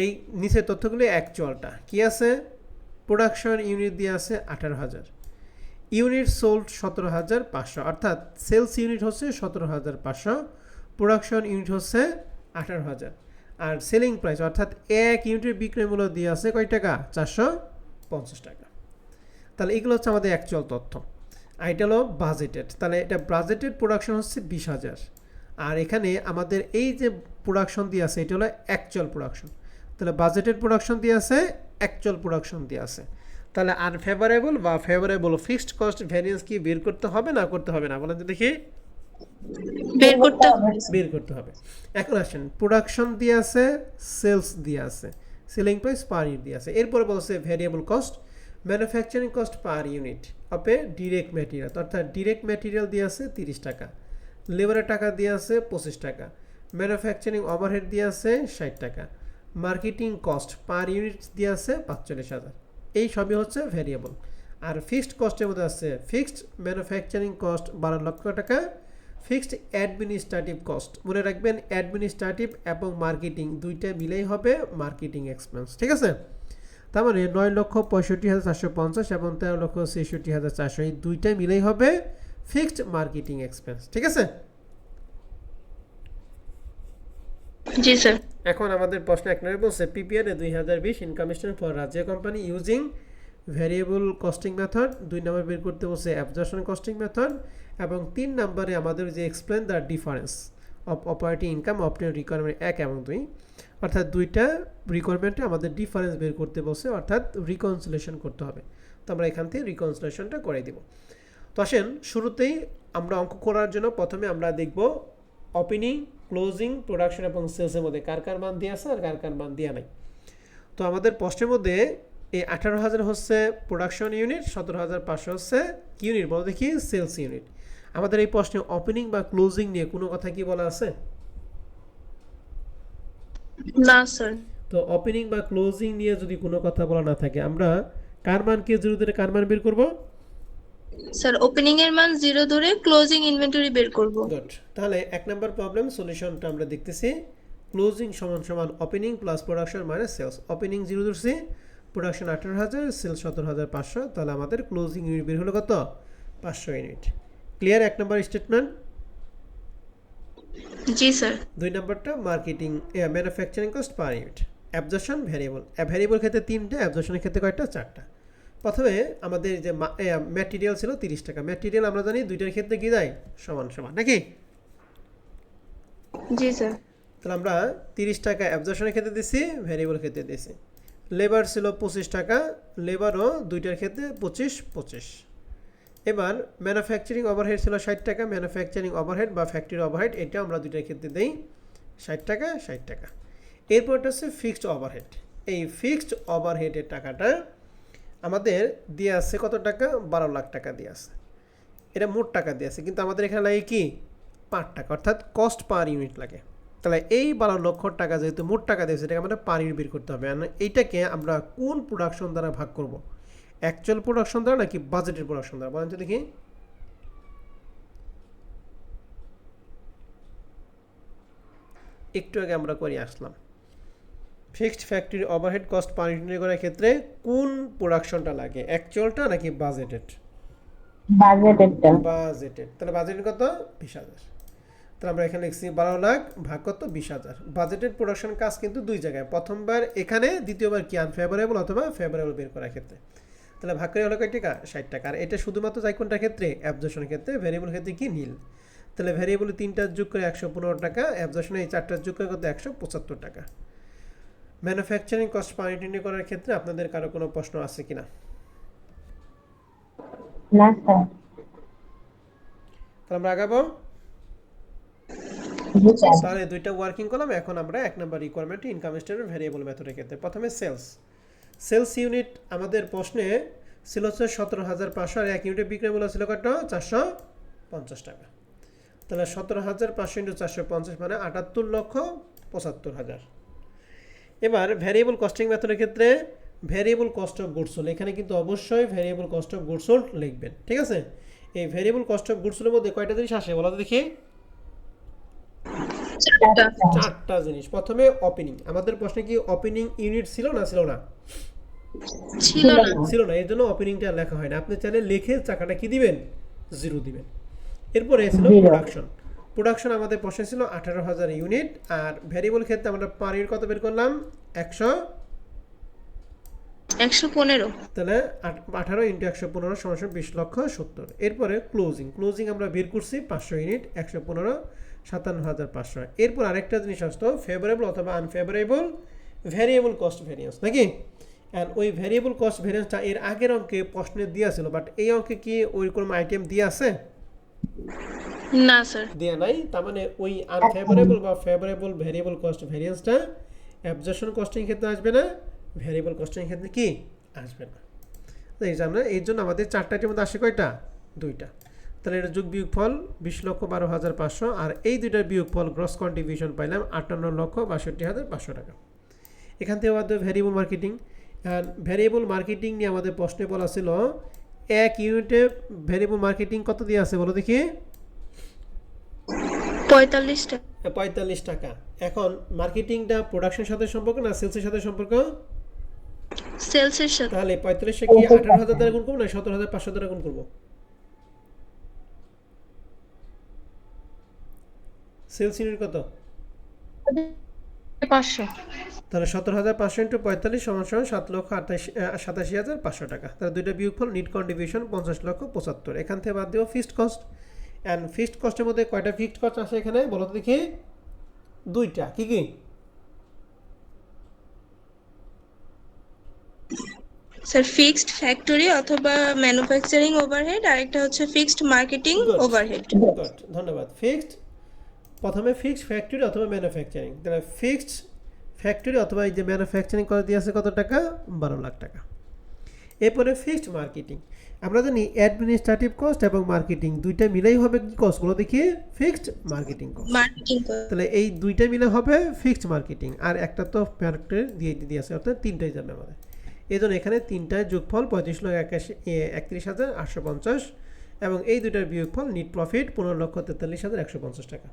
এই নিচের তথ্যগুলি অ্যাকচুয়ালটা কি আছে? Production unit দিয়ে আছে 18,000, unit sold 17,500, অর্থাৎ sales unit হচ্ছে 17,500, production unit হচ্ছে 18,000, আর সেলিং প্রাইস অর্থাৎ এক ইউনিটের বিক্রয় মূল্য দিয়ে আছে কয় টাকা? 450 টাকা। তাহলে এগুলো হচ্ছে আমাদের অ্যাকচুয়াল তথ্য, আর এটা হলো বাজেটেড। তাহলে এটা বাজেটেড প্রোডাকশন হচ্ছে 20,000, আর এখানে আমাদের এই যে প্রোডাকশন দিয়ে আছে এটা হলো অ্যাকচুয়াল প্রোডাকশন। তাহলে বাজেটেড প্রোডাকশন দিয়ে আছে, অ্যাকচুয়াল প্রোডাকশন দিয়ে আছে। তাহলে আনফেভারেবল বা ফেভারেবল ফিক্সড কস্ট ভ্যারিয়েন্স কি বের করতে হবে না করতে হবে না বলেন তো দেখি? বের করতে হবে। বের করতে হবে। এখন আসেন প্রোডাকশন দিয়ে আছে, সেলস দিয়ে আছে, সেলিং প্রাইস পার ইউনিট দিয়ে আছে। এরপরে বলছে variable cost. Manufacturing cost per unit of a direct material, অর্থাৎ ডিরেক্ট ম্যাটেরিয়াল দিয়ে আছে 30 টাকা, লেবারের টাকা দিয়ে আছে 25 টাকা, ম্যানুফ্যাকচারিং ওভারহেড দিয়ে আছে 60 টাকা, মার্কেটিং কস্ট পার ইউনিট দিয়ে আছে 45,000। এই সবই হচ্ছে ভ্যারিয়েবল। আর ফিক্সড কস্টের মধ্যে আছে ফিক্সড ম্যানুফ্যাকচারিং কস্ট 12 লক্ষ টাকা, ফিক্সড অ্যাডমিনিস্ট্রেটিভ কস্ট, মনে রাখবেন অ্যাডমিনিস্ট্রেটিভ এবং মার্কেটিং দুইটা মিলেই হবে মার্কেটিং এক্সপেন্স, ঠিক আছে। তার মানে 9,65,450 এবং 13,66,400 এই দুইটাই মিলেই হবে ফিক্সড মার্কেটিং এক্সপেন্স, ঠিক আছে। জি স্যার। এখন আমাদের প্রশ্ন 1 নম্বরে বলছে পিপিআর 2020 ইনকাম স্টেটমেন্ট ফর রাজ্য company using variable costing method. 2 নম্বর বের করতে বলছে অ্যাবজর্পশন কস্টিং মেথড, এবং 3 নম্বরে আমাদের যে explain the difference of operating income obtain requirement 1 এবং 2, অর্থাৎ দুইটা রিকোয়ারমেন্টে আমাদের ডিফারেন্স বের করতে বলছে, অর্থাৎ রিকনসিলেশন করতে হবে। তো আমরা এখান থেকে রিকনসিলেশনটা করে দিব। তো আসেন শুরুতেই আমরা অঙ্ক করার জন্য প্রথমে আমরা দেখব ওপেনিং, ক্লোজিং, প্রোডাকশন এবং সেলসের মধ্যে কার কার মান দিয়ে আছে আর কার কার মান দেওয়া নাই। তো আমাদের প্রশ্নের মধ্যে এই 18,000 হচ্ছে প্রোডাকশন ইউনিট, 17,500 হচ্ছে কি ইউনিট বলো দেখি, সেলস ইউনিট। আমাদের এই প্রশ্নে ওপেনিং বা ক্লোজিং নিয়ে কোনো কথা কি বলা আছে? না স্যার। তো ওপেনিং বা ক্লোজিং নিয়ে যদি কোনো কথা বলা না থাকে আমরা কার মানকে 0 ধরে কার মান বের করব? স্যার ওপেনিং এর মান 0 ধরে ক্লোজিং ইনভেন্টরি বের করব। গুড। তাহলে 1 নম্বর প্রবলেম সলিউশনটা আমরা দেখতেছি। ক্লোজিং সমান সমান opening plus production minus sales. Opening 0 ধরছি, প্রোডাকশন 18,000, সেলস 17,500, তাহলে আমাদের ক্লোজিং ইউনিট বের হলো কত? 500 ইউনিট। ক্লিয়ার 1 নম্বর স্টেটমেন্ট? জি স্যার। 2 নম্বরটা marketing manufacturing cost per unit. Absorption variable, variable ক্ষেত্রে 3টে, অ্যাবজর্পশনের ক্ষেত্রে কয়টা? 4টা। প্রথমে আমাদের যে ম্যাটেরিয়াল ছিল 30 টাকা, ম্যাটেরিয়াল আমরা জানি দুইটার ক্ষেত্রে কি যায় সমান সমান নাকি? জি স্যার। তাহলে আমরা 30 টাকা অ্যাবজর্পশনের ক্ষেত্রে দিছি, ভ্যারিয়েবল ক্ষেত্রে দিছি। লেবার ছিল 25 টাকা, লেবারও দুইটার ক্ষেত্রে 25। এবার ম্যানুফ্যাকচারিং ওভারহেড ছিল 60 টাকা, ম্যানুফ্যাকচারিং ওভারহেড বা ফ্যাক্টরি ওভারহেড এটা আমরা দুইটার ক্ষেত্রে দিই 60 টাকা 60 টাকা। এরপরটা হচ্ছে ফিক্সড ওভারহেড। এই ফিক্সড ওভারহেডের টাকাটা আমাদের দিয়ে আছে কত টাকা? 12 লাখ টাকা দিয়ে আছে। এটা মোট টাকা দিয়ে আছে, কিন্তু আমাদের এখানে লাগে কি পার টাকা, অর্থাৎ কস্ট পার ইউনিট লাগে। তাহলে এই 12 লক্ষ টাকা যেহেতু মোট টাকা দিয়েছে এটাকে আমাদের পার ইউনিট বের করতে হবে। এইটাকে আমরা কোন প্রোডাকশন দ্বারা ভাগ করব? অ্যাকচুয়াল প্রোডাকশন দ্বারা নাকি বাজেটের প্রোডাকশন দ্বারা? বলেন তো দেখি। একটু আগে আমরা করে আসলাম fixed factory overhead cost per unit করার ক্ষেত্রে কোন প্রোডাকশনটা লাগে, অ্যাকচুয়ালটা নাকি বাজেটেড? বাজেটেরটা। বাজেটেড। তাহলে বাজেটেড কত? 20,000। তাহলে আমরা এখানে লিখছি 12 লাখ ভাগ কত? 20,000। বাজেটেড প্রোডাকশন কাজ কিন্তু দুই জায়গায়, প্রথমবার এখানে, দ্বিতীয়বার কি আনফেভারেবল অথবা ফেভারেবল বের করার ক্ষেত্রে। তাহলে ভাগ করে হলো কয় টাকা? 60 টাকা। আর এটা শুধুমাত্র যায় কোনটার ক্ষেত্রে? অ্যাবজর্পশনের ক্ষেত্রে। ভ্যারিয়েবল ক্ষেত্রে কি নীল। তাহলে ভ্যারিয়েবল 3টা যোগ করে 115 টাকা, অ্যাবজর্পশনে এই 4টা যোগ করে কত? 175 টাকা। ম্যানুফ্যাকচারিং কস্ট পার ইউনিট করার ক্ষেত্রে আপনাদের কারো কোনো প্রশ্ন আছে কিনা? না স্যার। তাহলে আমরা আগাবো। জি স্যার। তাহলে দুইটা ওয়ার্কিং করলাম। এখন আমরা 1 নম্বর রিকোয়ারমেন্ট ইনকাম স্টেটমেন্ট ভ্যারিয়েবল মেথডের ক্ষেত্রে প্রথমে সেলস ইউনিট আমাদের প্রশ্নে ছিল হচ্ছে 17,500 আর 1 ইউনিটের বিক্রয় মূল্য ছিল কত? 450 টাকা। তাহলে 17,500 ইন্টু 450 মানে 78,75,000। এবার ভ্যারিয়েবল কস্টিং মেথডের ক্ষেত্রে variable cost of goods sold, এখানে কিন্তু অবশ্যই variable cost of goods sold লিখবেন, ঠিক আছে। এই ভ্যারিয়েবল কস্ট অফ গুডস সোল্ডের মধ্যে কয়টা জিনিস আসে বলো তো দেখি? 4টা জিনিস। প্রথমে ওপেনিং, আমাদের প্রশ্নে কি ওপেনিং ইউনিট ছিল না? ছিল না? ছিল না। ছিল না, এর জন্য ওপেনিংটা লেখা হয় না। আপনি চাইলে লিখে চাকাটা কি দিবেন? 0 দিবেন। এরপরে ছিল প্রোডাকশন আমাদের প্রশ্নে ছিল 18,000 ইউনিট, আর ভ্যারিয়েবল ক্ষেত্রে আমরা পার ইউনিট কত বের করলাম? 115। তাহলে 18 ইন্টু 115 সমান 20,70,000। এরপরে ক্লোজিং আমরা বের করছি 500 ইউনিট, 115 57,500। এরপর আরেকটা জিনিস আসতো ফেভারেবল অথবা আনফেভারেবল ভ্যারিয়েবল কস্ট ভ্যারিয়েন্স নাকি। আর ওই ভ্যারিয়েবল কস্ট ভ্যারিয়েন্সটা এর আগের অঙ্কে প্রশ্নে দেওয়া ছিল, বাট এই অঙ্কে কি ওই কোনো আইটেম দিয়ে আছে? না স্যার। দেয়া নাই। তার মানে ওই আনফেভারেবল বা ফেভারেবল ভ্যারিয়েবল কস্ট ভ্যারিয়েন্সটা অ্যাবজর্পশন কস্টিং ক্ষেত্রে আসবে না, ভ্যারিয়েবল কস্টিং ক্ষেত্রে কি আসবে না। এই জন্য আমাদের 4টা আইটেমের মধ্যে আসে কয়টা? 2টা। তাহলে এটা যোগ বিয়োগফল 20,12,500 আর এই দুইটার বিয়োগফল গ্রস কন্ট্রিবিউশন পাইলাম 58,62,500 টাকা। এখান থেকে আমাদের ভ্যারিয়েবল মার্কেটিং, আর ভ্যারিয়েবল মার্কেটিং নিয়ে আমাদের প্রশ্নে বলা ছিল 1 ইউনিটে ভ্যারিয়েবল মার্কেটিং কত দিয়ে আছে বলো দেখি? 45 টাকা। 45 টাকা। এখন মার্কেটিংটা প্রোডাকশনের সাথে সম্পর্ক না সেলসের সাথে সম্পর্ক? সেলসের সাথে। তাহলে 45 কি 18,000 দ্বারা গুণ করবো না 17,500 দ্বারা গুণ করবো? সেলস ইউনিট কত? 500। তাহলে 17,500 ইন্টু 45 সমান 7,87,500 টাকা। তাহলে দুইটা বিয়োগফল নিট কন্ট্রিবিউশন 50,75,000। এখান থেকে বাদ দেবো ফিক্সড কস্ট। অ্যান্ড ফিক্সড কস্টের মধ্যে কয়টা ফিক্সড কস্ট আছে এখানে বলো তো দেখি? 2টা। কি কি? স্যার ফিক্সড ফ্যাক্টরি অথবা ম্যানুফ্যাকচারিং ওভারহেড, আর একটা হচ্ছে ফিক্সড মার্কেটিং ওভারহেড। গুড, ধন্যবাদ। ফিক্সড, প্রথমে ফিক্সড ফ্যাক্টরি অথবা ম্যানুফ্যাকচারিং। তাহলে ফিক্সড ফ্যাক্টরি অথবা এই যে ম্যানুফ্যাকচারিং করে দিয়ে আছে কত টাকা? 12 লাখ টাকা। এরপরে ফিক্সড মার্কেটিং। আমরা জানি অ্যাডমিনিস্ট্রেটিভ কস্ট এবং মার্কেটিং দুইটা মিলাই হবে কি কস্ট বলো দেখি? Fixed marketing cost. মার্কেটিং। তাহলে এই দুইটা মিলে হবে ফিক্সড মার্কেটিং, আর একটা তো ফ্যাক্টরি দিয়ে আছে, অর্থাৎ 3টাই যাবে আমাদের। এই জন্য এখানে 3টায় যোগফল 35,31,850 এবং এই দুইটার বিয়োগফল নিট প্রফিট 15,43,150 টাকা।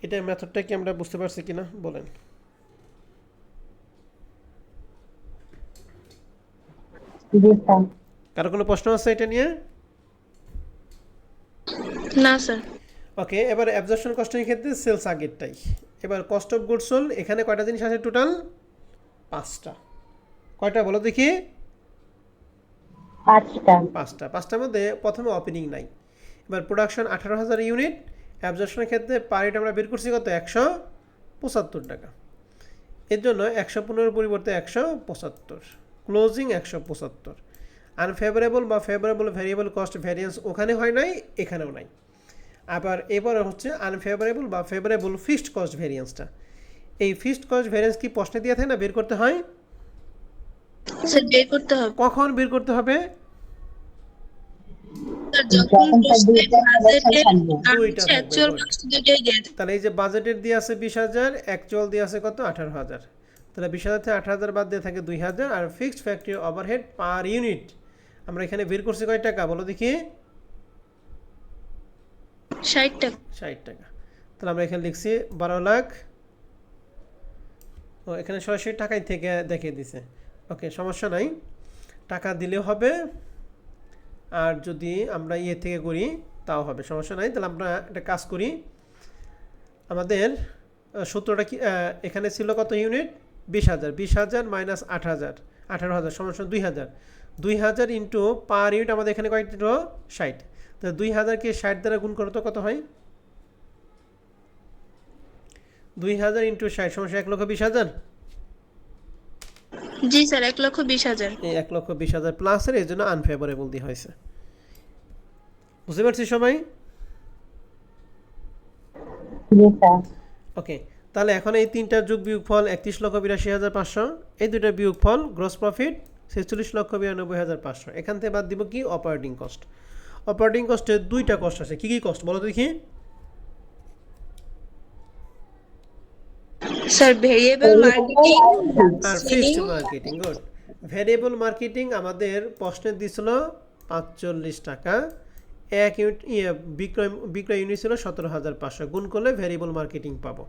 এটার মেথডটা কি আমরা বুঝতে পারছি কিনা বলেন? কারো কোনো প্রশ্ন আছে এটা নিয়ে? না স্যার। ওকে, এবার অ্যাবজর্পশন কস্টের ক্ষেত্রে সেলস আগেরটাই। এবার কস্ট অফ গুডস সোল্ড, এখানে কয়টা জিনিস আছে টোটাল? 5টা। কয়টা বলো দেখি? 5টার মধ্যে প্রথমে ওপেনিং নাই। এবার প্রোডাকশন 18,000 ইউনিট, অ্যাবজর্পশনের ক্ষেত্রে পার ইউনিট আমরা বের করছি কত? 175 টাকা। এর জন্য 115 পরিবর্তে 175, ক্লোজিং 175। আনফেভারেবল বা ফেভারেবল ভ্যারিয়েবল কস্ট ভ্যারিয়েন্স ওখানে হয় নাই, এখানেও নাই। আবার এবারে হচ্ছে আনফেভারেবল বা ফেভারেবল ফিক্সড কস্ট ভ্যারিয়েন্সটা। এই ফিক্সড কস্ট ভ্যারিয়েন্স কি প্রশ্নে দিয়ে থাকে না বের করতে হয়? স্যার বের করতে হবে। কখন বের করতে হবে? যখন প্রশ্নে বাজেটের দুইটা থাকবে, অ্যাকচুয়াল good. কস্ট দুটোই দেয়া থাকে। তাহলে এই যে বাজেটের দিয়ে আছে 20,000, অ্যাকচুয়াল দিয়ে আছে কত? 18,000। তাহলে 20,000 থেকে 18,000 বাদ দিয়ে থাকে 2,000, আর fixed factory overhead per unit আমরা এখানে বের করছি কয় টাকা বলো দেখি? 60 টাকা। 60 টাকা। তাহলে আমরা এখানে লিখছি 12 লাখ। ও এখানে সরাসরি টাকাই থেকে দেখিয়ে দিছে। ওকে, সমস্যা নাই, টাকা দিলেও হবে, আর যদি আমরা ইয়ে থেকে করি তাও হবে, সমস্যা নাই। তাহলে আমরা একটা কাজ করি, আমাদের সূত্রটা কি এখানে ছিল কত ইউনিট? 20,000। 20,000 মাইনাস 8,000, 18,000 সমান 2,000। 2,000 ইন্টু পার ইউনিট আমাদের এখানে কয়টা? 60। তাহলে 2,000কে 60 দ্বারা গুণ করো তো কত হয়? 2,000 ইন্টু 60 সমান 1,20,000। জি স্যার, 1,20,000। এই 1,20,000 প্লাসের এই জন্য আনফেভারেবল দিয়ে হয়েছে। বুঝতে পারছি সবাই? ওকে, তাহলে এখন এই 3টার যোগ বিয়োগফল 31,82,500, এই দুইটার বিয়োগফল গ্রস প্রফিট 46,92,500। এখান থেকে বাদ দিব কি? Operating cost. অপারেটিং কস্টে 2টা কস্ট আছে। কি কি কস্ট বলো দেখি? স্যার ভেরিয়েবল মার্কেটিং আর fixed marketing. Good. Variable marketing আমাদের প্রশ্নে দিছিল 45 টাকা। এক ইউনিট বিক্রয় ইউনিট ছিল 17,500, গুণ করলে ভেরিয়েবল মার্কেটিং পাবো।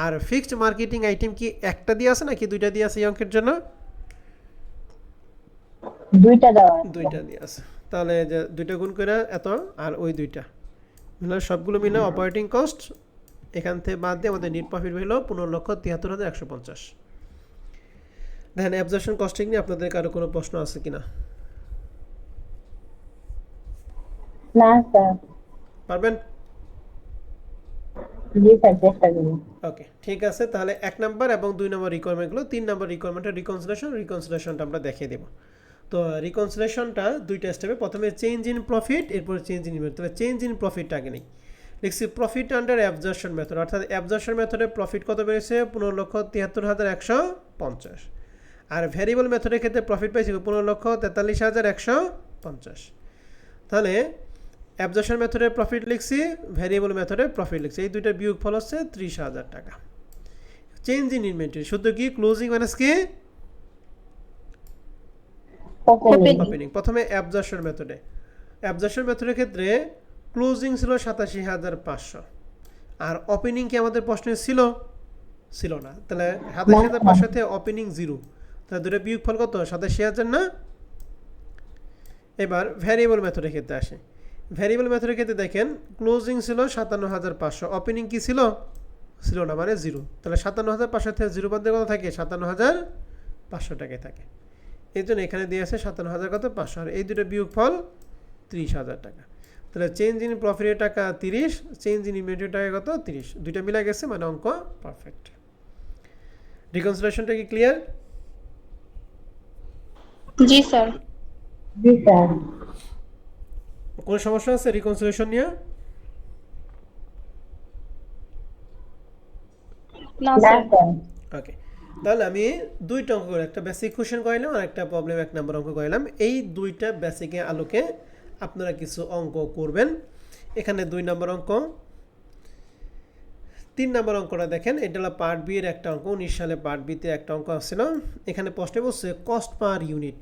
আর ফিক্সড মার্কেটিং আইটেম কি একটা দিয়ে আছে নাকি 2টা দিয়ে আছে এই অঙ্কের জন্য? 2টা দিয়ে আছে। তাহলে যে 2টা গুণ করে এত, আর ওই 2টা মিলে সবগুলো মিলে অপারেটিং কস্ট, এখান থেকে বাদ দিয়ে আমাদের নেট প্রফিট হলো 15,73,150। দেখেন অ্যাবজর্পশন কস্টিং নিয়ে আপনাদের কারো কোনো প্রশ্ন আছে কিনা? না স্যার। পারবেন? জি স্যার, চেষ্টা করব। ওকে, ঠিক আছে। তাহলে 1 নাম্বার এবং 2 নম্বর রিকোয়ারমেন্টগুলো, 3 নম্বর রিকোয়ারমেন্টের রিকনসিলেশনটা আমরা দেখিয়ে দেব। তো রিকনসিলেশনটা 2টা স্টেপে, প্রথমে চেঞ্জ ইন প্রফিট, এরপর চেঞ্জ ইন ইনভেন্টরি। তবে চেঞ্জ ইন প্রফিটটা আগে নেই, লিখছি প্রফিট আন্ডার অ্যাবজর্পশন মেথড, অর্থাৎ অ্যাবজর্পশন মেথডে প্রফিট কত বেড়েছে? 15,73,150। আর ভ্যারিয়েবল মেথডের ক্ষেত্রে প্রফিট পাইছি 15,43,150। তাহলে অ্যাবজর্পশন মেথডের প্রফিট লিখছি, ভ্যারিয়েবল মেথডের প্রফিট লিখছি, এই দুইটার বিয়োগফল হচ্ছে 30,000 টাকা। চেঞ্জ ইন ইনভেন্টরি শুধু কি ক্লোজিং মাইনাস কি ওপেনিং। প্রথমে অ্যাবজর্পশন মেথডের ক্ষেত্রে ক্লোজিং ছিল 87,500 আর ওপেনিং কি আমাদের প্রশ্নে ছিল না, তাহলে 87,500 থেকে ওপেনিং 0, তাহলে দুটো বিয়োগফল কত 87,000 না। এবার ভ্যারিয়েবল মেথডের ক্ষেত্রে আসে। ভ্যারিয়েবল মেথডের ক্ষেত্রে দেখেন ক্লোজিং ছিল 57,500, ওপেনিং কি ছিল না, মানে 0, তাহলে 57,500 থেকে 0 বাদ দিয়ে কত থাকে 57,500 টাকায় থাকে। এই জন্য এখানে দিয়ে আছে 57,000 কত 500, আর এই দুটো বিয়োগফল 30,000 টাকা। তাহলে চেঞ্জ ইন প্রফিটের টাকা 30, চেঞ্জ ইন ইনভেন্টরি টাকা কত 30, দুইটা মিলে গেছে, মানে অঙ্ক পারফেক্ট। রিকনসিলিয়েশনটা কি ক্লিয়ার? জি স্যার। কোনো সমস্যা আছে রিকনসিলিয়েশন নিয়ে? না স্যার। ওকে, তাহলে আমি দুইটা অঙ্ক করে, একটা বেসিক কোশ্চেন করাইলাম আর একটা প্রবলেম 1 নম্বর অঙ্ক করাইলাম। এই দুইটা বেসিকের আলোকে আপনারা কিছু অঙ্ক করবেন। এখানে 2 নম্বর অঙ্ক, 3 নম্বর অঙ্কটা দেখেন, এটা হলো পার্ট বি এর একটা অঙ্ক। 19 সালে পার্ট বিতে একটা অঙ্ক আসছিল। এখানে প্রশ্নে বলছে cost per unit.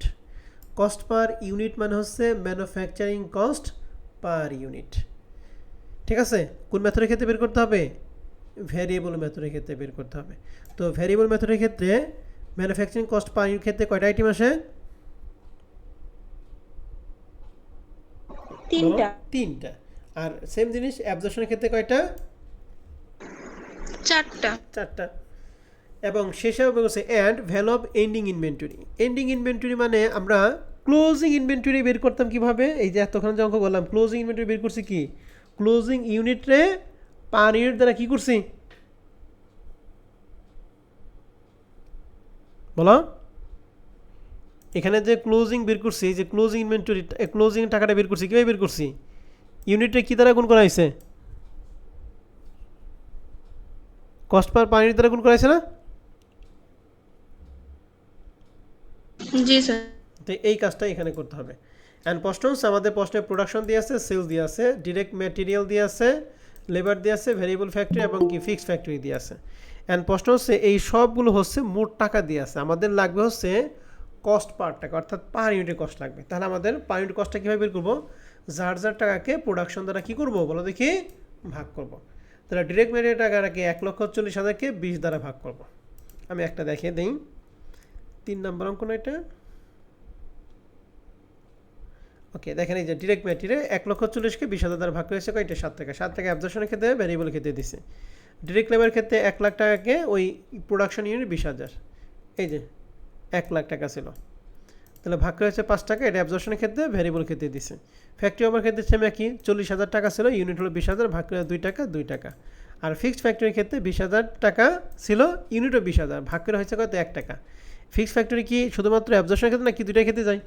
Cost per unit মানে হচ্ছে ম্যানুফ্যাকচারিং কস্ট পার ইউনিট, ঠিক আছে? কোন মেথডের ক্ষেত্রে বের করতে হবে? ভ্যারিয়েবল মেথডের ক্ষেত্রে বের করতে হবে। তো ভ্যারিয়েবল মেথডের ক্ষেত্রে ম্যানুফ্যাকচারিং কস্ট পার ইউনিট ক্ষেত্রে কয়টা আইটেম আসে? 3টা। আর সেম জিনিস অ্যাবজর্পশনের ক্ষেত্রে কয়টা? 4টা। এবং শেষে বলছে and value of ending inventory. Ending inventory মানে আমরা ক্লোজিং ইনভেন্টরি বের করতাম কিভাবে? এই যে এতক্ষণ যে অঙ্ক করলাম, ক্লোজিং ইনভেন্টরি বের করছি কি, ক্লোজিং ইউনিটরে পার ইউনিট দ্বারা কি করছি বলো? এখানে যে ক্লোজিং বের করছি, যে ক্লোজিং ইনভেন্টরি, ক্লোজিং টাকাটা বের করছি কীভাবে বের করছি? ইউনিটে কী দ্বারা গুণ করা হয়েছে? কস্ট পার ইউনিট দ্বারা গুণ করা হয়েছে না? জি স্যার। তো এই কাজটা এখানে করতে হবে। অ্যান্ড প্রশ্ন হচ্ছে আমাদের প্রশ্নে প্রোডাকশন দিয়ে আছে, সেলস দিয়ে আছে, ডিরেক্ট ম্যাটেরিয়াল দিয়ে আছে, লেবার দিয়ে আছে, ভ্যারিয়েবল ফ্যাক্টরি এবং কি ফিক্সড ফ্যাক্টরি দিয়ে আছে। অ্যান্ড প্রশ্ন হচ্ছে এই সবগুলো হচ্ছে মোট টাকা দিয়ে আছে, আমাদের লাগবে হচ্ছে কস্ট পার টাকা, অর্থাৎ পার ইউনিটের কস্ট লাগবে। তাহলে আমাদের পার ইউনিট কস্টটা কীভাবে বের করবো? যার টাকাকে প্রোডাকশন দ্বারা কী করবো বলো দেখি, ভাগ করবো। তাহলে ডিরেক্ট ম্যাটেরিয়াল টাকাটাকে 1,40,000-কে 20 দ্বারা ভাগ করবো। আমি একটা দেখিয়ে দিই, 3 নম্বর অঙ্ক না এটা। ওকে, দেখেন এই যে ডিরেক্ট ম্যাটেরিয়াল 1,40,000-কে 20,000 দ্বারা ভাগ করেছে কয়টা? 7 টাকা। 7 টাকা অ্যাবজর্পশনের ক্ষেত্রে, ভ্যারিয়েবল ক্ষেত্রে দিছে। ডিরেক্ট লেবার ক্ষেত্রে 1,00,000 টাকাকে ওই প্রোডাকশন ইউনিট 20,000, এই যে 1,00,000 টাকা ছিল, তাহলে ভাগ করেছে 5 টাকা, এটা অ্যাবজর্পশনের ক্ষেত্রে, ভ্যারিয়েবল ক্ষেত্রে দিছে। ফ্যাক্টরি ওভার ক্ষেত্রে সেম একই, 40,000 টাকা ছিল, ইউনিট হলো 20,000, ভাগ করে 2 টাকা 2 টাকা। আর ফিক্সড ফ্যাক্টরির ক্ষেত্রে 20,000 টাকা ছিল, ইউনিটও 20,000, ভাগ করে হয়েছে কত? 1 টাকা। ফিক্সড ফ্যাক্টরি কি শুধুমাত্র অ্যাবজর্পশনের ক্ষেত্রে নাকি দুইটার ক্ষেত্রে যায়?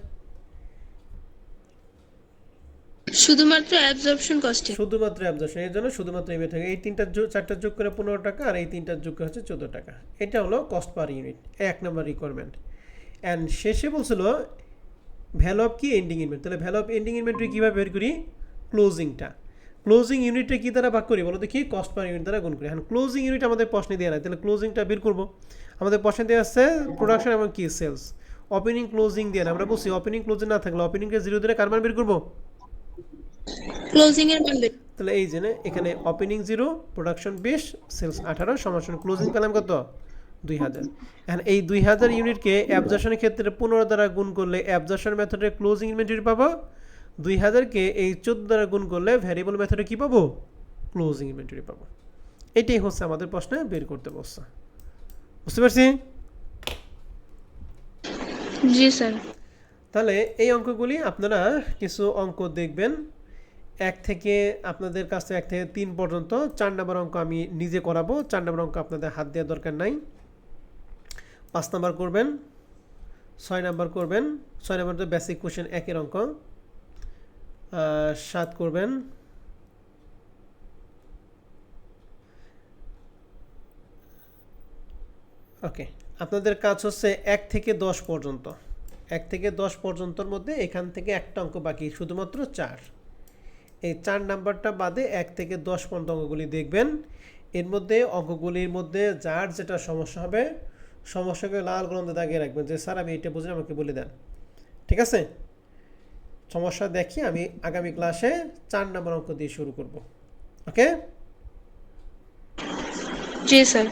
শুধুমাত্র অ্যাবজর্পশন কস্টে। শুধুমাত্র অ্যাবজর্পশন, এর জন্য শুধুমাত্র এই মেথড। এই 4টা যোগ করে 15 টাকা, আর এই 3টা যোগ করে হচ্ছে 14 টাকা। এটা হলো cost per unit, 1 number requirement. And শেষে বলছিল ভ্যালু অফ কি এন্ডিং ইনভেন্টরি। তাহলে ভ্যালু অফ এন্ডিং ইনভেন্টরি কীভাবে বের করি? ক্লোজিংটা, ক্লোজিং ইউনিটটা কী দ্বারা ভাগ করি বলো দেখি? কস্ট পার ইউনিট দ্বারা গুণ করি। হ্যাঁ, ক্লোজিং ইউনিট আমাদের প্রশ্নে দেওয়া নাই, তাহলে ক্লোজিংটা বের করবো। আমাদের প্রশ্নে দেওয়া আছে প্রোডাকশন এবং কি সেলস, ওপেনিং ক্লোজিং দিয়ে না। আমরা বলছি ওপেনিং ক্লোজিং না থাকলে ওপেনিংকে 0 ধরে কার মান বের করবো? ক্লোজিং এর মান বের। তাহলে এই যে এখানে ওপেনিং 0, প্রোডাকশন 20, সেলস 18, সমান ক্লোজিং পেলাম কত? 2,000। এখন এই 2,000 ইউনিটকে অ্যাবজর্পশনের ক্ষেত্রে 15 দ্বারা গুণ করলে অ্যাবজর্পশন মেথডে ক্লোজিং ইনভেন্টরি পাবো। 2,000-কে এই 14 দ্বারা গুণ করলে ভ্যারিয়েবল মেথডে কী পাবো? ক্লোজিং ইনভেন্টরি পাবো। এটাই হচ্ছে আমাদের প্রশ্নে বের করতে বলছে। বুঝতে পারছি? জি স্যার। তাহলে এই অঙ্কগুলি আপনারা কিছু অঙ্ক দেখবেন, 1 থেকে আপনাদের কাছে 1 থেকে 3 পর্যন্ত। 4 নম্বর অঙ্ক আমি নিজে করাবো, 4 নম্বর অঙ্ক আপনাদের হাত দেওয়ার দরকার নাই। 5 নম্বর করবেন, 6 নম্বর করবেন, 6 নম্বর তো বেসিক কোশ্চেন 1-এর অঙ্ক, 7 করবেন, ওকে আপনাদের কাজ হচ্ছে 1 থেকে 10 পর্যন্ত, 1 থেকে 10 পর্যন্তর মধ্যে এখান থেকে একটা অঙ্ক বাকি, শুধুমাত্র 4। এই 4 নাম্বারটা বাদে 1 থেকে 10 পর্যন্ত অঙ্কগুলি দেখবেন। এর মধ্যে অঙ্কগুলির মধ্যে যার যেটা সমস্যা হবে সমস্যাকে লাল কলমে দাগিয়ে রাখবেন যে স্যার আমি এটা বুঝি, আমাকে বলে দেন। ঠিক আছে, সমস্যা দেখি আমি আগামী ক্লাসে 4 নাম্বার অঙ্ক দিয়ে শুরু করব। ওকে জি স্যার।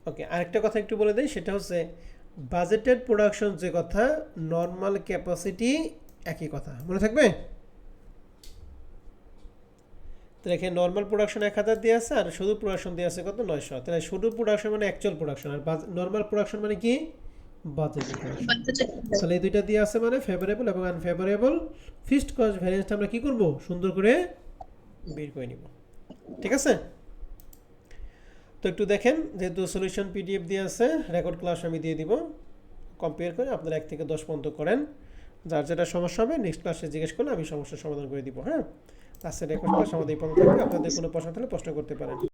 ওকে, আরেকটা কথা একটু বলে দিই, সেটা হচ্ছে বাজেটেড প্রোডাকশন যে কথা, নর্মাল ক্যাপাসিটি একই কথা, মনে থাকবে? তো এখানে নর্মাল প্রোডাকশন 1000 দিয়ে আছে আর শুধু প্রোডাকশন দিয়ে আছে কত, 900। তাহলে শুধু প্রোডাকশন মানে অ্যাকচুয়াল প্রোডাকশন, আর নর্মাল প্রোডাকশন মানে কি, বাজেটেড প্রোডাকশন। তাহলে এই দুইটা দিয়ে আছে মানে ফেভারেবল এবং আনফেভারেবল ফিক্সড কস্ট ভ্যারিয়েন্সটা আমরা কি করব, সুন্দর করে বের করে নিব। ঠিক আছে, তো একটু দেখেন, যেহেতু সলিউশন পিডিএফ দিয়ে আছে, রেকর্ড ক্লাস আমি দিয়ে দিব, কম্পেয়ার করে আপনারা 1 থেকে 10 পর্যন্ত করেন। যার যেটা সমস্যা হবে নেক্সট ক্লাসে জিজ্ঞেস করলে আমি সমস্যার সমাধান করে দিব। হ্যাঁ, ক্লাসের রেকর্ড ক্লাস আমাদের এই পর্যন্ত থাকবে। আপনাদের কোনো প্রশ্ন থাকলে প্রশ্ন করতে পারেন।